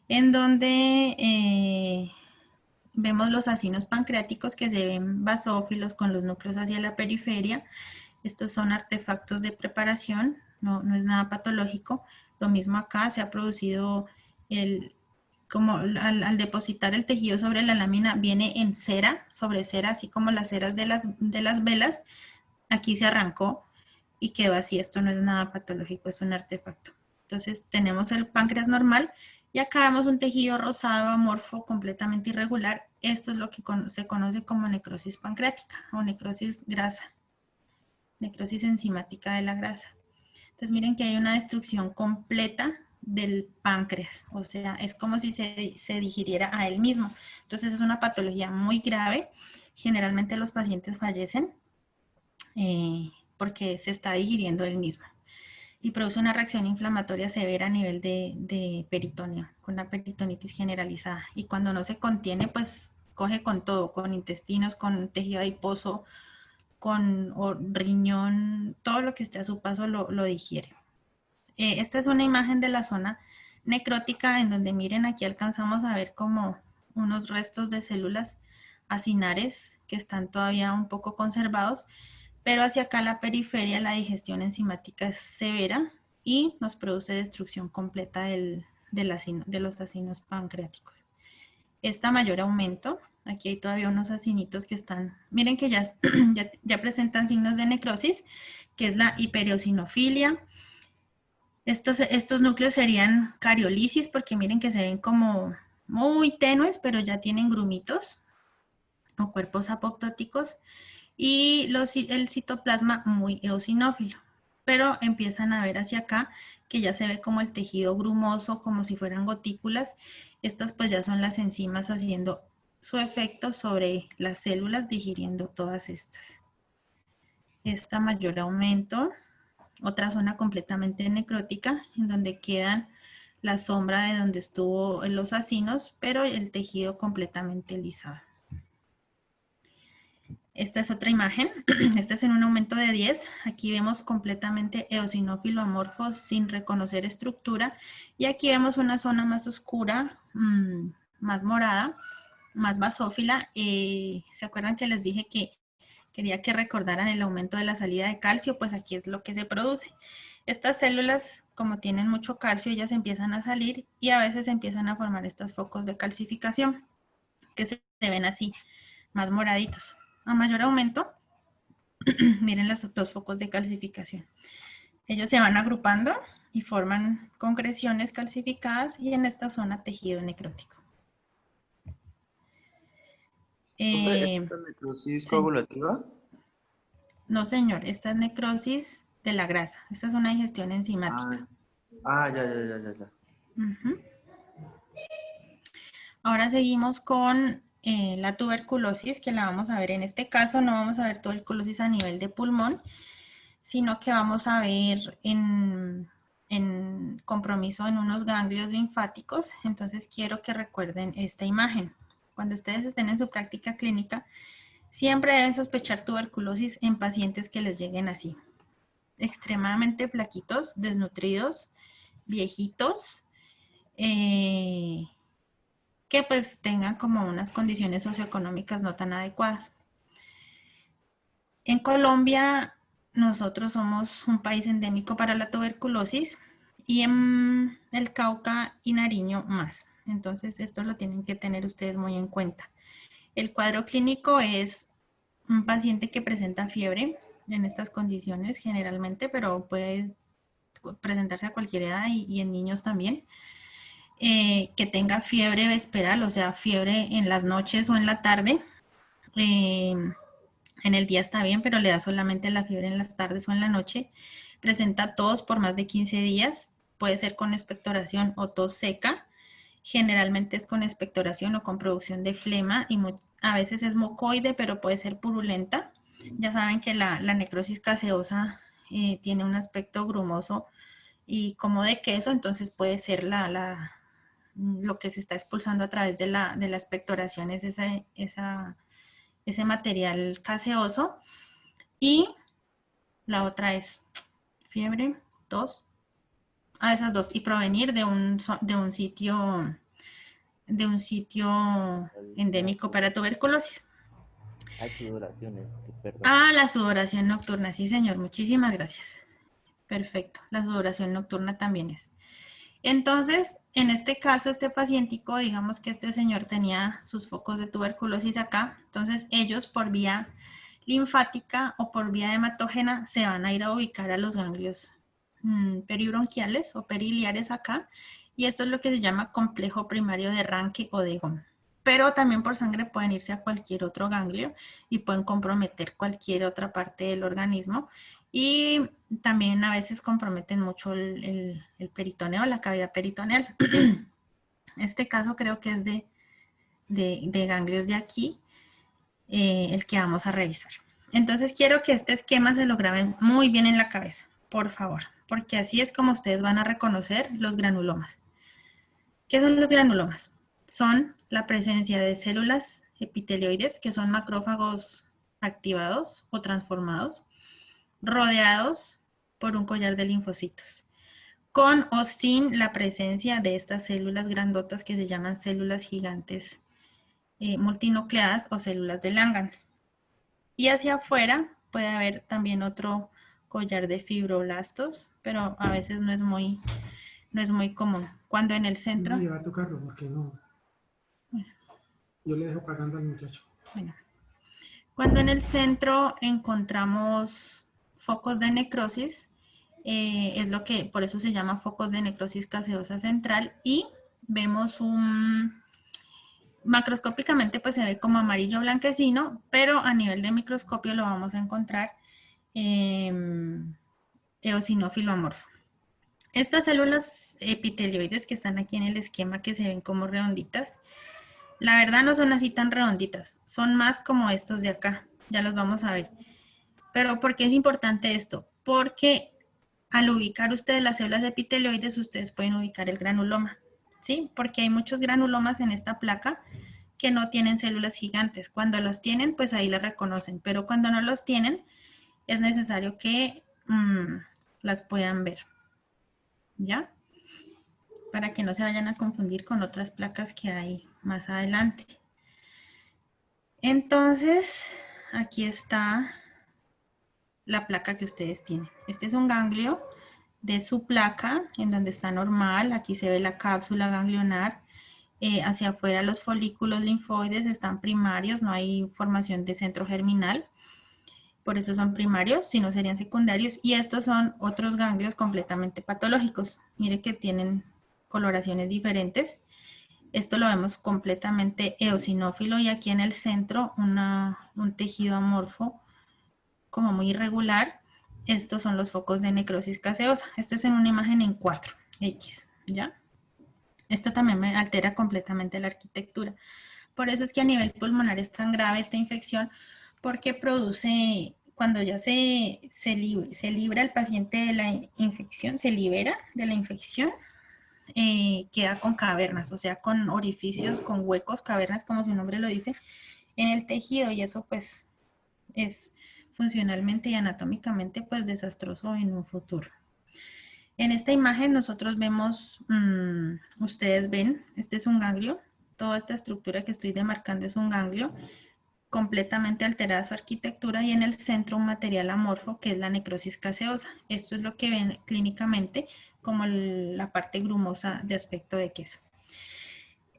en donde vemos los acinos pancreáticos que se ven basófilos con los núcleos hacia la periferia. Estos son artefactos de preparación, no es nada patológico. Lo mismo acá, se ha producido como al depositar el tejido sobre la lámina, viene en cera, sobre cera, así como las ceras de las velas. Aquí se arrancó y quedó así. Esto no es nada patológico, es un artefacto. Entonces tenemos el páncreas normal y acá vemos un tejido rosado amorfo completamente irregular. Esto es lo que se conoce como necrosis pancreática o necrosis grasa, necrosis enzimática de la grasa. Entonces miren que hay una destrucción completa del páncreas, o sea, es como si se digiriera a él mismo. Entonces es una patología muy grave. Generalmente los pacientes fallecen porque se está digiriendo él mismo y produce una reacción inflamatoria severa a nivel de peritoneo, con la peritonitis generalizada. Y cuando no se contiene, pues coge con todo, con intestinos, con tejido adiposo, con riñón, todo lo que esté a su paso lo digiere. Esta es una imagen de la zona necrótica, en donde miren, aquí alcanzamos a ver como unos restos de células acinares que están todavía un poco conservados, pero hacia acá la periferia la digestión enzimática es severa y nos produce destrucción completa de los acinos pancreáticos. Este mayor aumento, aquí hay todavía unos acinitos que están, miren que ya presentan signos de necrosis, que es la hipereosinofilia. Estos núcleos serían cariolisis, porque miren que se ven como muy tenues, pero ya tienen grumitos o cuerpos apoptóticos, y el citoplasma muy eosinófilo, pero empiezan a ver hacia acá que ya se ve como el tejido grumoso, como si fueran gotículas. Estas pues ya son las enzimas haciendo su efecto sobre las células, digiriendo todas estas. Esta mayor aumento, otra zona completamente necrótica, en donde quedan la sombra de donde estuvo los acinos, pero el tejido completamente lisado. Esta es otra imagen, esta es en un aumento de 10, aquí vemos completamente eosinófilo amorfo sin reconocer estructura, y aquí vemos una zona más oscura, más morada, más basófila. ¿Se acuerdan que les dije que quería que recordaran el aumento de la salida de calcio? Pues aquí es lo que se produce. Estas células, como tienen mucho calcio, ellas empiezan a salir y a veces empiezan a formar estos focos de calcificación, que se ven así, más moraditos. A mayor aumento, miren los focos de calcificación. Ellos se van agrupando y forman concreciones calcificadas y en esta zona tejido necrótico. Eh, ¿Esta necrosis sí. coagulativa? No, señor, esta es necrosis de la grasa. Esta es una digestión enzimática. Ya. Ujú. Ahora seguimos con la tuberculosis, que la vamos a ver en este caso. No vamos a ver tuberculosis a nivel de pulmón, sino que vamos a ver en compromiso en unos ganglios linfáticos. Entonces quiero que recuerden esta imagen. Cuando ustedes estén en su práctica clínica, siempre deben sospechar tuberculosis en pacientes que les lleguen así. Extremadamente flaquitos, desnutridos, viejitos, que pues tengan como unas condiciones socioeconómicas no tan adecuadas. En Colombia, nosotros somos un país endémico para la tuberculosis y en el Cauca y Nariño más. Entonces, esto lo tienen que tener ustedes muy en cuenta. El cuadro clínico es un paciente que presenta fiebre en estas condiciones generalmente, pero puede presentarse a cualquier edad y en niños también. Que tenga fiebre vesperal, o sea, fiebre en las noches o en la tarde. En el día está bien, pero le da solamente la fiebre en las tardes o en la noche. Presenta tos por más de 15 días. Puede ser con expectoración o tos seca. Generalmente es con expectoración o con producción de flema y a veces es mucoide, pero puede ser purulenta. Ya saben que la necrosis caseosa tiene un aspecto grumoso y como de queso, entonces puede ser lo que se está expulsando a través de la expectoración es ese material caseoso. Y la otra es fiebre, tos, esas dos, y provenir de un sitio endémico para tuberculosis. Hay sudoraciones, perdón. La sudoración nocturna, sí señor, muchísimas gracias. Perfecto, la sudoración nocturna también es. Entonces, en este caso, este pacientico, digamos que este señor tenía sus focos de tuberculosis acá, entonces ellos por vía linfática o por vía hematógena se van a ir a ubicar a los ganglios peribronquiales o periliares acá, y esto es lo que se llama complejo primario de Ranke o de Ghom. Pero también por sangre pueden irse a cualquier otro ganglio y pueden comprometer cualquier otra parte del organismo. Y también a veces comprometen mucho el peritoneo, la cavidad peritoneal. Este caso creo que es de ganglios de aquí, el que vamos a revisar. Entonces quiero que este esquema se lo graben muy bien en la cabeza, por favor, porque así es como ustedes van a reconocer los granulomas. ¿Qué son los granulomas? Son la presencia de células epitelioides, que son macrófagos activados o transformados, rodeados por un collar de linfocitos, con o sin la presencia de estas células grandotas que se llaman células gigantes multinucleadas o células de Langerhans. Y hacia afuera puede haber también otro collar de fibroblastos, pero a veces no es muy común. Cuando en el centro... No llevar tu carro porque no. Bueno. Yo le dejo pagando al muchacho. Bueno. Cuando en el centro encontramos focos de necrosis, es lo que, por eso se llama focos de necrosis caseosa central, y vemos macroscópicamente pues se ve como amarillo blanquecino, pero a nivel de microscopio lo vamos a encontrar eosinófilo amorfo. Estas células epitelioides que están aquí en el esquema, que se ven como redonditas, la verdad no son así tan redonditas, son más como estos de acá, ya los vamos a ver. Pero ¿por qué es importante esto? Porque al ubicar ustedes las células epitelioides, ustedes pueden ubicar el granuloma, ¿sí? Porque hay muchos granulomas en esta placa que no tienen células gigantes. Cuando los tienen, pues ahí las reconocen, pero cuando no los tienen, es necesario que las puedan ver, ¿ya? Para que no se vayan a confundir con otras placas que hay más adelante. Entonces, aquí está la placa que ustedes tienen. Este es un ganglio de su placa, en donde está normal. Aquí se ve la cápsula ganglionar. Hacia afuera los folículos linfoides están primarios, no hay formación de centro germinal. Por eso son primarios, si no serían secundarios. Y estos son otros ganglios completamente patológicos. Mire que tienen coloraciones diferentes. Esto lo vemos completamente eosinófilo y aquí en el centro un tejido amorfo como muy irregular. Estos son los focos de necrosis gaseosa. Este es en una imagen en 4X, ¿ya? Esto también me altera completamente la arquitectura. Por eso es que a nivel pulmonar es tan grave esta infección, porque produce, cuando ya se libra el paciente de la infección, se libera de la infección, queda con cavernas, o sea, con orificios, con huecos, cavernas, como su nombre lo dice, en el tejido, y eso pues es funcionalmente y anatómicamente pues desastroso en un futuro. En esta imagen nosotros vemos, ustedes ven, este es un ganglio, toda esta estructura que estoy demarcando es un ganglio, completamente alterada su arquitectura, y en el centro un material amorfo que es la necrosis gaseosa. Esto es lo que ven clínicamente como la parte grumosa de aspecto de queso.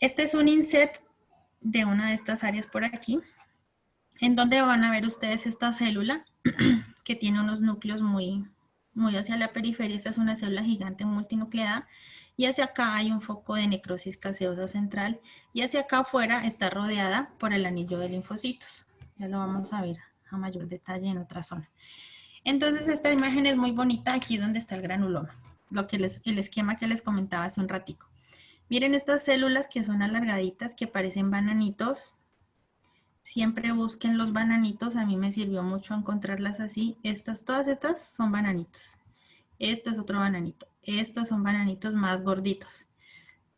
Este es un inset de una de estas áreas por aquí, en donde van a ver ustedes esta célula que tiene unos núcleos muy hacia la periferia. Esta es una célula gigante multinucleada, y hacia acá hay un foco de necrosis gaseosa central, y hacia acá afuera está rodeada por el anillo de linfocitos. Ya lo vamos a ver a mayor detalle en otra zona. Entonces esta imagen es muy bonita aquí donde está el granuloma, el esquema que les comentaba hace un ratico. Miren estas células que son alargaditas, que parecen bananitos. Siempre busquen los bananitos, a mí me sirvió mucho encontrarlas así. Todas estas son bananitos. Esto es otro bananito. Estos son bananitos más gorditos.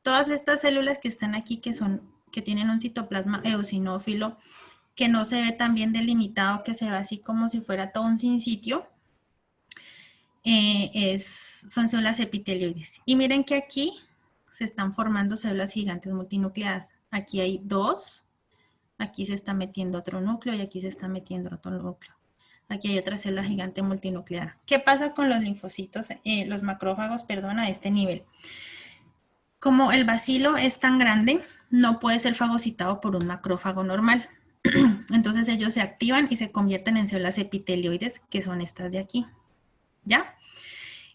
Todas estas células que están aquí, que tienen un citoplasma eosinófilo, que no se ve tan bien delimitado, que se ve así como si fuera todo un sinsitio, son células epitelioides. Y miren que aquí se están formando células gigantes multinucleadas. Aquí hay 2. Aquí se está metiendo otro núcleo y aquí se está metiendo otro núcleo. Aquí hay otra célula gigante multinucleada. ¿Qué pasa con los linfocitos, los macrófagos, perdón, a este nivel? Como el bacilo es tan grande, no puede ser fagocitado por un macrófago normal. Entonces ellos se activan y se convierten en células epitelioides, que son estas de aquí. ¿Ya?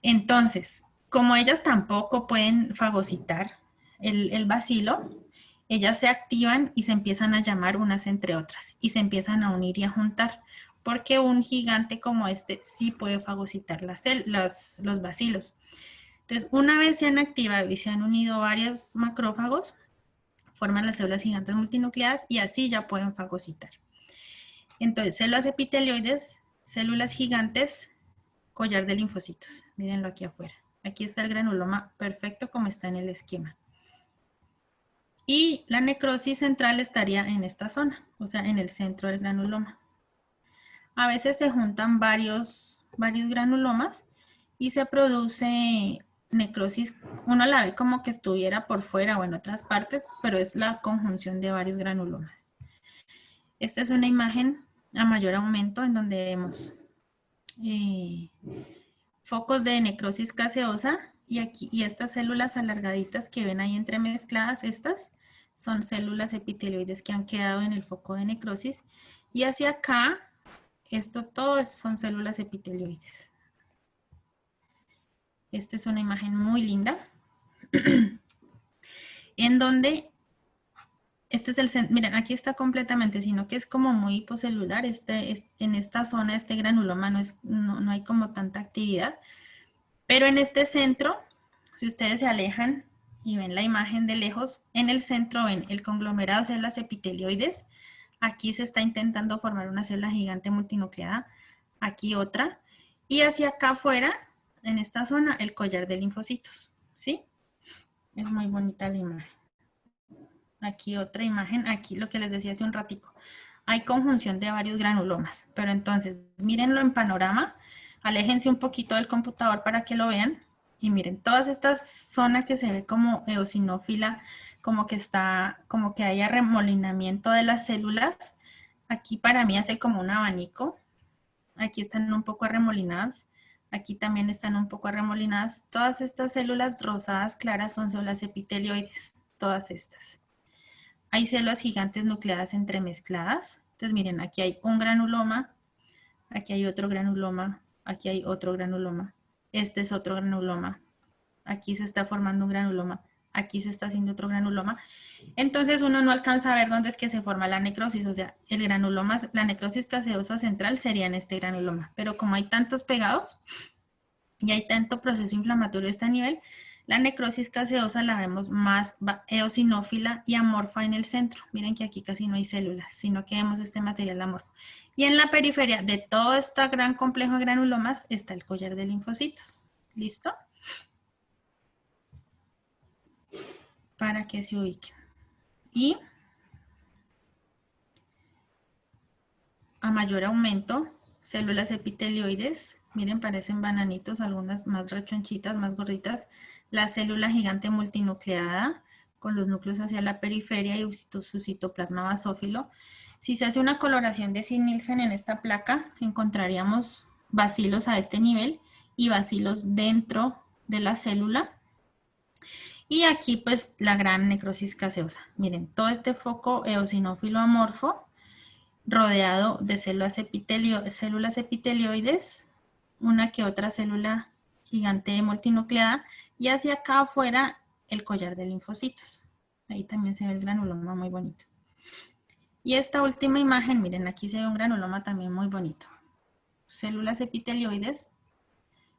Entonces, como ellas tampoco pueden fagocitar el bacilo, ellas se activan y se empiezan a llamar unas entre otras y se empiezan a unir y a juntar, porque un gigante como este sí puede fagocitar los bacilos. Entonces, una vez se han activado y se han unido varios macrófagos, forman las células gigantes multinucleadas y así ya pueden fagocitar. Entonces, células epitelioides, células gigantes, collar de linfocitos. Mírenlo aquí afuera. Aquí está el granuloma perfecto como está en el esquema. Y la necrosis central estaría en esta zona, o sea, en el centro del granuloma. A veces se juntan varios granulomas y se produce necrosis. Uno la ve como que estuviera por fuera o en otras partes, pero es la conjunción de varios granulomas. Esta es una imagen a mayor aumento en donde vemos focos de necrosis gaseosa, y estas células alargaditas que ven ahí entremezcladas, estas son células epitelioides que han quedado en el foco de necrosis, y hacia acá, todo son células epitelioides. Esta es una imagen muy linda, en donde, este es el centro, miren, aquí está completamente, sino que es como muy hipocelular, en esta zona, este granuloma no hay como tanta actividad, pero en este centro, si ustedes se alejan y ven la imagen de lejos, en el centro ven el conglomerado de células epitelioides. Aquí se está intentando formar una célula gigante multinucleada, aquí otra, y hacia acá afuera, en esta zona, el collar de linfocitos, ¿sí? Es muy bonita la imagen. Aquí otra imagen, aquí lo que les decía hace un ratico. Hay conjunción de varios granulomas, pero entonces, mírenlo en panorama, aléjense un poquito del computador para que lo vean, y miren, todas estas zonas que se ve como eosinófila, como que hay arremolinamiento de las células. Aquí para mí hace como un abanico. Aquí están un poco arremolinadas. Aquí también están un poco arremolinadas. Todas estas células rosadas claras son células epitelioides. Todas estas. Hay células gigantes nucleadas entremezcladas. Entonces miren, aquí hay un granuloma. Aquí hay otro granuloma. Aquí hay otro granuloma. Este es otro granuloma. Aquí se está formando un granuloma. aquí se está haciendo otro granuloma. Entonces uno no alcanza a ver dónde es que se forma la necrosis, o sea, el granuloma, la necrosis gaseosa central sería en este granuloma, pero como hay tantos pegados y hay tanto proceso inflamatorio a este nivel, la necrosis gaseosa la vemos más eosinófila y amorfa en el centro. Miren que aquí casi no hay células, sino que vemos este material amorfo. Y en la periferia de todo este gran complejo de granulomas está el collar de linfocitos. ¿Listo? Para que se ubiquen. Y a mayor aumento, células epitelioides, miren, parecen bananitos, algunas más rechonchitas, más gorditas, la célula gigante multinucleada, con los núcleos hacia la periferia y su citoplasma basófilo. Si se hace una coloración de Sid-Nielsen en esta placa, encontraríamos bacilos a este nivel y bacilos dentro de la célula. Y aquí pues la gran necrosis gaseosa. Miren, todo este foco eosinófilo amorfo rodeado de células epitelioides, una que otra célula gigante multinucleada, y hacia acá afuera el collar de linfocitos. Ahí también se ve el granuloma muy bonito. Y esta última imagen, miren, aquí se ve un granuloma también muy bonito. Células epitelioides,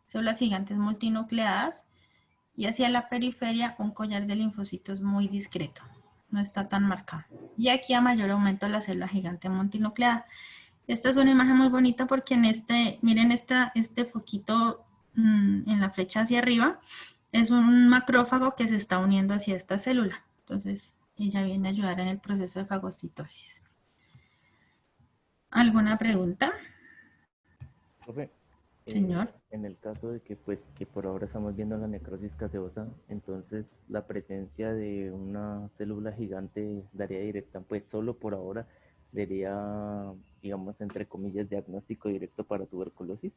células gigantes multinucleadas, y hacia la periferia un collar de linfocitos muy discreto. No está tan marcado. Y aquí a mayor aumento la célula gigante multinucleada. Esta es una imagen muy bonita porque en miren este foquito en la flecha hacia arriba, es un macrófago que se está uniendo hacia esta célula. Entonces, ella viene a ayudar en el proceso de fagocitosis. ¿Alguna pregunta? Profe, Señor. en el caso de que, pues, que por ahora estamos viendo la necrosis gaseosa, entonces la presencia de una célula gigante daría directa, pues solo por ahora daría, digamos, entre comillas, diagnóstico directo para tuberculosis.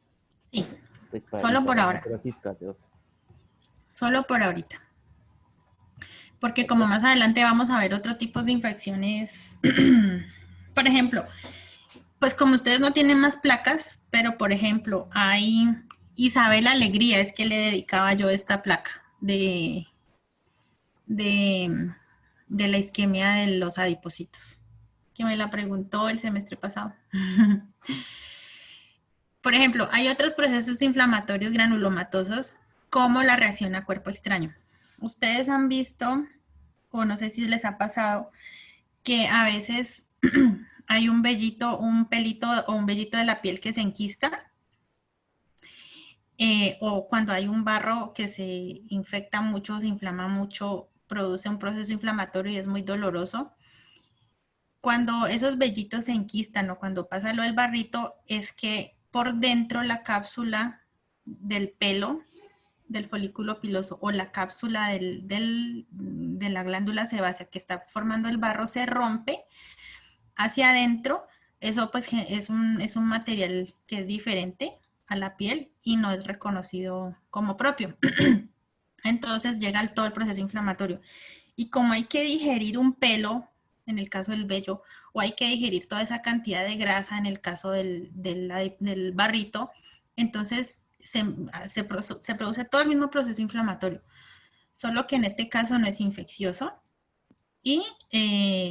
Sí, Pues para solo evitar por la ahora. necrosis gaseosa. Solo por ahorita. Porque como más adelante vamos a ver otro tipo de infecciones, por ejemplo, pues como ustedes no tienen más placas, pero por ejemplo, hay Isabel Alegría, es que le dedicaba yo esta placa de la isquemia de los adipocitos, que me la preguntó el semestre pasado. Por ejemplo, hay otros procesos inflamatorios granulomatosos, como la reacción a cuerpo extraño. Ustedes han visto, o no sé si les ha pasado, que a veces hay un vellito, un pelito o un vellito de la piel que se enquista, o cuando hay un barro que se infecta mucho, se inflama mucho, produce un proceso inflamatorio y es muy doloroso. Cuando esos vellitos se enquistan o cuando pasa lo del barrito, es que por dentro la cápsula del pelo, del folículo piloso o la cápsula de la glándula sebácea que está formando el barro se rompe hacia adentro. Eso pues es un material que es diferente a la piel y no es reconocido como propio. Entonces llega todo el proceso inflamatorio. Y como hay que digerir un pelo, en el caso del vello, o hay que digerir toda esa cantidad de grasa en el caso del barrito, entonces se produce todo el mismo proceso inflamatorio, solo que en este caso no es infeccioso y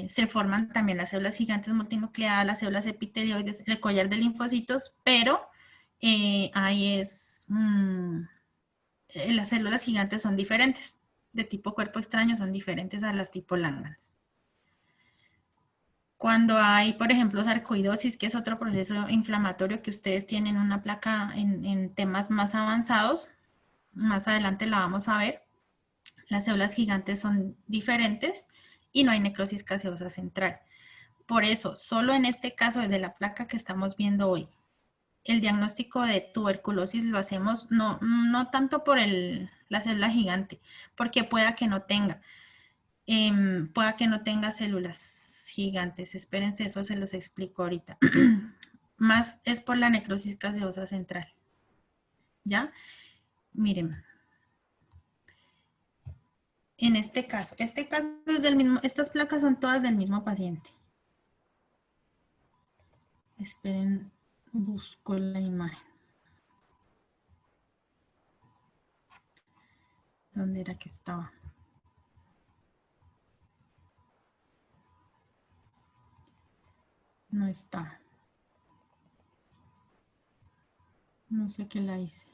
se forman también las células gigantes multinucleadas, las células epitelioides, el collar de linfocitos, pero las células gigantes son diferentes, de tipo cuerpo extraño son diferentes a las tipo Langhans. Cuando hay, por ejemplo, sarcoidosis, que es otro proceso inflamatorio que ustedes tienen una placa en temas más avanzados, más adelante la vamos a ver, las células gigantes son diferentes y no hay necrosis gaseosa central. Por eso, solo en este caso de la placa que estamos viendo hoy, el diagnóstico de tuberculosis lo hacemos no tanto por la célula gigante, porque pueda que no tenga células gigantes. Espérense, eso se los explico ahorita. Más es por la necrosis gaseosa central. ¿Ya? Miren. En este caso es del mismo, estas placas son todas del mismo paciente. Esperen, busco la imagen. ¿Dónde era que estaba? No está. No sé qué la hice.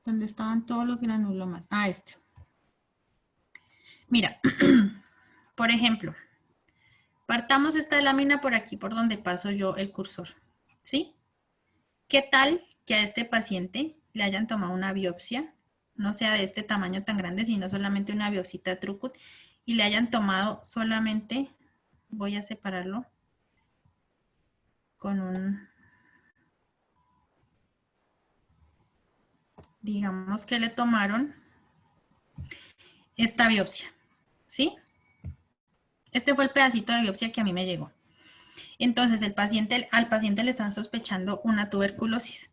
¿Dónde estaban todos los granulomas? Ah, este. Mira, por ejemplo, partamos esta lámina por aquí, por donde paso yo el cursor, ¿sí? ¿Qué tal que a este paciente le hayan tomado una biopsia, no sea de este tamaño tan grande, sino solamente una biopsita Trucut, y le hayan tomado solamente, voy a separarlo con un, digamos que le tomaron esta biopsia, ¿sí? Este fue el pedacito de biopsia que a mí me llegó. Entonces, al paciente le están sospechando una tuberculosis.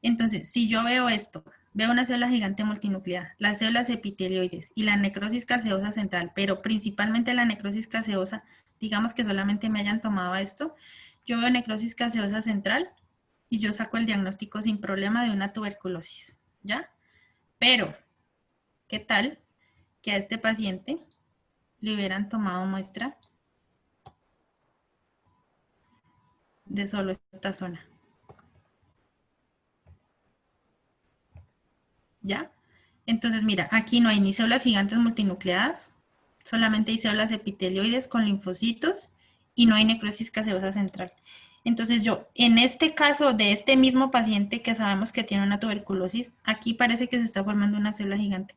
Entonces, si yo veo esto, veo una célula gigante multinuclear, las células epitelioides y la necrosis caseosa central, pero principalmente la necrosis caseosa, digamos que solamente me hayan tomado esto, yo veo necrosis caseosa central y yo saco el diagnóstico sin problema de una tuberculosis, ¿ya? Pero, ¿qué tal que a este paciente le hubieran tomado muestra de solo esta zona? ¿Ya? Entonces, mira, aquí no hay ni células gigantes multinucleadas, solamente hay células epitelioides con linfocitos y no hay necrosis caseosa central. Entonces yo, en este caso de este mismo paciente que sabemos que tiene una tuberculosis, aquí parece que se está formando una célula gigante.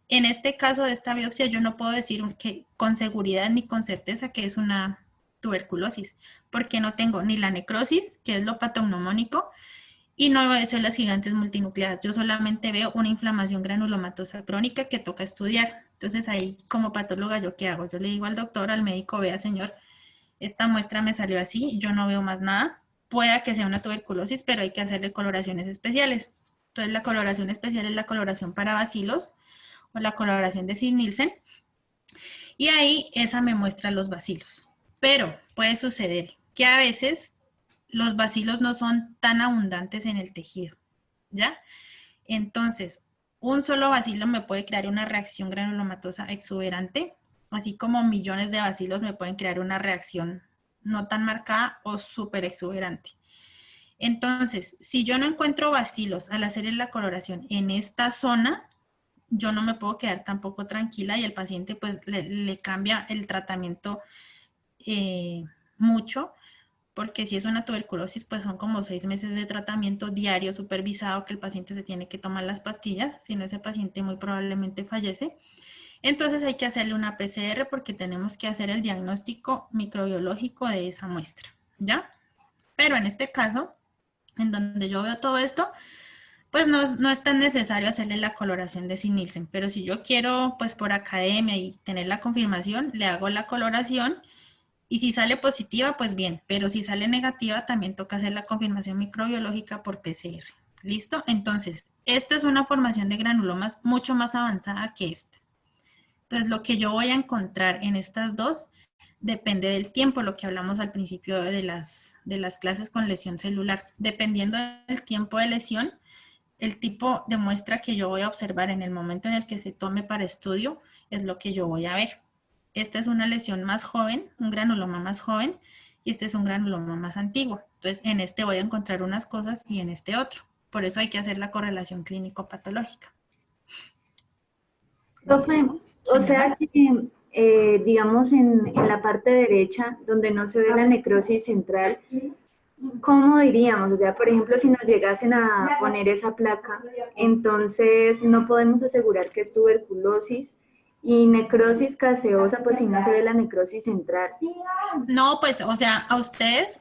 En este caso de esta biopsia yo no puedo decir que con seguridad ni con certeza que es una tuberculosis, porque no tengo ni la necrosis, que es lo patognomónico, y no veo células gigantes multinucleadas. Yo solamente veo una inflamación granulomatosa crónica que toca estudiar. Entonces ahí como patóloga, ¿yo qué hago? Yo le digo al doctor, al médico, vea señor, esta muestra me salió así, yo no veo más nada. Pueda que sea una tuberculosis, pero hay que hacerle coloraciones especiales. Entonces la coloración especial es la coloración para bacilos o la coloración de Sid-Nielsen. Y ahí esa me muestra los bacilos. Pero puede suceder que a veces los bacilos no son tan abundantes en el tejido, ¿ya? Entonces, un solo bacilo me puede crear una reacción granulomatosa exuberante, así como millones de bacilos me pueden crear una reacción no tan marcada o súper exuberante. Entonces, si yo no encuentro bacilos al hacer la coloración en esta zona, yo no me puedo quedar tampoco tranquila y el paciente pues le cambia el tratamiento mucho, porque si es una tuberculosis, pues son como 6 meses de tratamiento diario supervisado que el paciente se tiene que tomar las pastillas, si no ese paciente muy probablemente fallece. Entonces hay que hacerle una PCR porque tenemos que hacer el diagnóstico microbiológico de esa muestra, ¿ya? Pero en este caso, en donde yo veo todo esto, pues no es tan necesario hacerle la coloración de Sid-Nielsen, pero si yo quiero, pues por academia y tener la confirmación, le hago la coloración. Y si sale positiva, pues bien, pero si sale negativa, también toca hacer la confirmación microbiológica por PCR. ¿Listo? Entonces, esto es una formación de granulomas mucho más avanzada que esta. Entonces, lo que yo voy a encontrar en estas dos depende del tiempo, lo que hablamos al principio de las clases con lesión celular. Dependiendo del tiempo de lesión, el tipo de muestra que yo voy a observar en el momento en el que se tome para estudio es lo que yo voy a ver. Esta es una lesión más joven, un granuloma más joven, y este es un granuloma más antiguo. Entonces, en este voy a encontrar unas cosas y en este otro. Por eso hay que hacer la correlación clínico-patológica. Profe, o sea que, digamos, en la parte derecha, donde no se ve la necrosis central, ¿cómo diríamos? O sea, por ejemplo, si nos llegasen a poner esa placa, entonces no podemos asegurar que es tuberculosis. Y necrosis caseosa, pues si no se ve la necrosis central. No, pues, o sea, a ustedes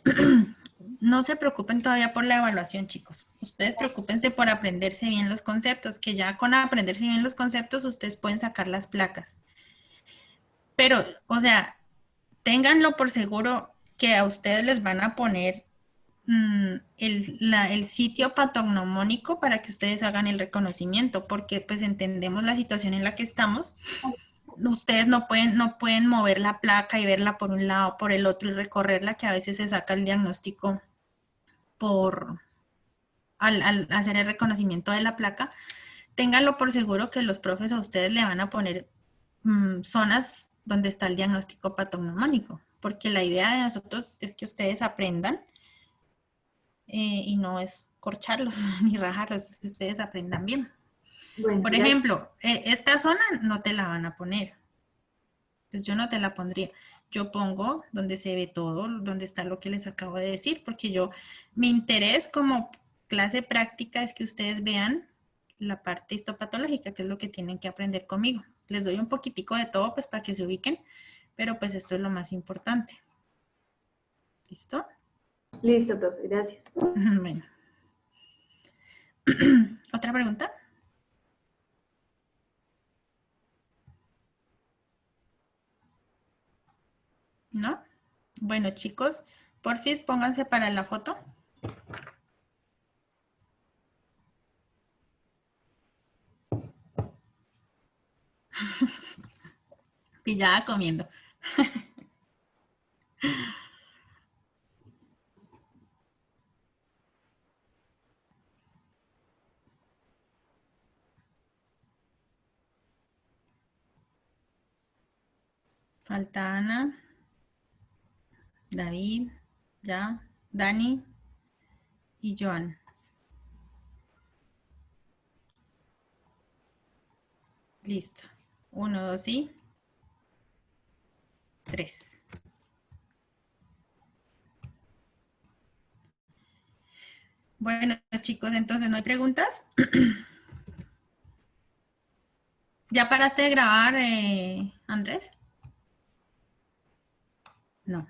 no se preocupen todavía por la evaluación, chicos. Ustedes preocúpense por aprenderse bien los conceptos, que ya con aprenderse bien los conceptos ustedes pueden sacar las placas. Pero, o sea, ténganlo por seguro que a ustedes les van a poner el sitio patognomónico para que ustedes hagan el reconocimiento, porque pues entendemos la situación en la que estamos. Ustedes no pueden mover la placa y verla por un lado, por el otro y recorrerla, que a veces se saca el diagnóstico al hacer el reconocimiento de la placa. Ténganlo por seguro que los profes a ustedes le van a poner zonas donde está el diagnóstico patognomónico, porque la idea de nosotros es que ustedes aprendan y no es corcharlos ni rajarlos, es que ustedes aprendan bien. Bueno, Por ya- ejemplo, esta zona no te la van a poner. Pues yo no te la pondría. Yo pongo donde se ve todo, donde está lo que les acabo de decir, porque mi interés como clase práctica es que ustedes vean la parte histopatológica, que es lo que tienen que aprender conmigo. Les doy un poquitico de todo, pues para que se ubiquen, pero pues esto es lo más importante. ¿Listo? Listo, profe, gracias. Bueno. ¿Otra pregunta? ¿No? Bueno, chicos, porfis, pónganse para la foto. Pillada comiendo. Falta Ana, David, ya, Dani y Joan. Listo. 1, 2 y 3. Bueno, chicos, entonces no hay preguntas. ¿Ya paraste de grabar, Andrés? No.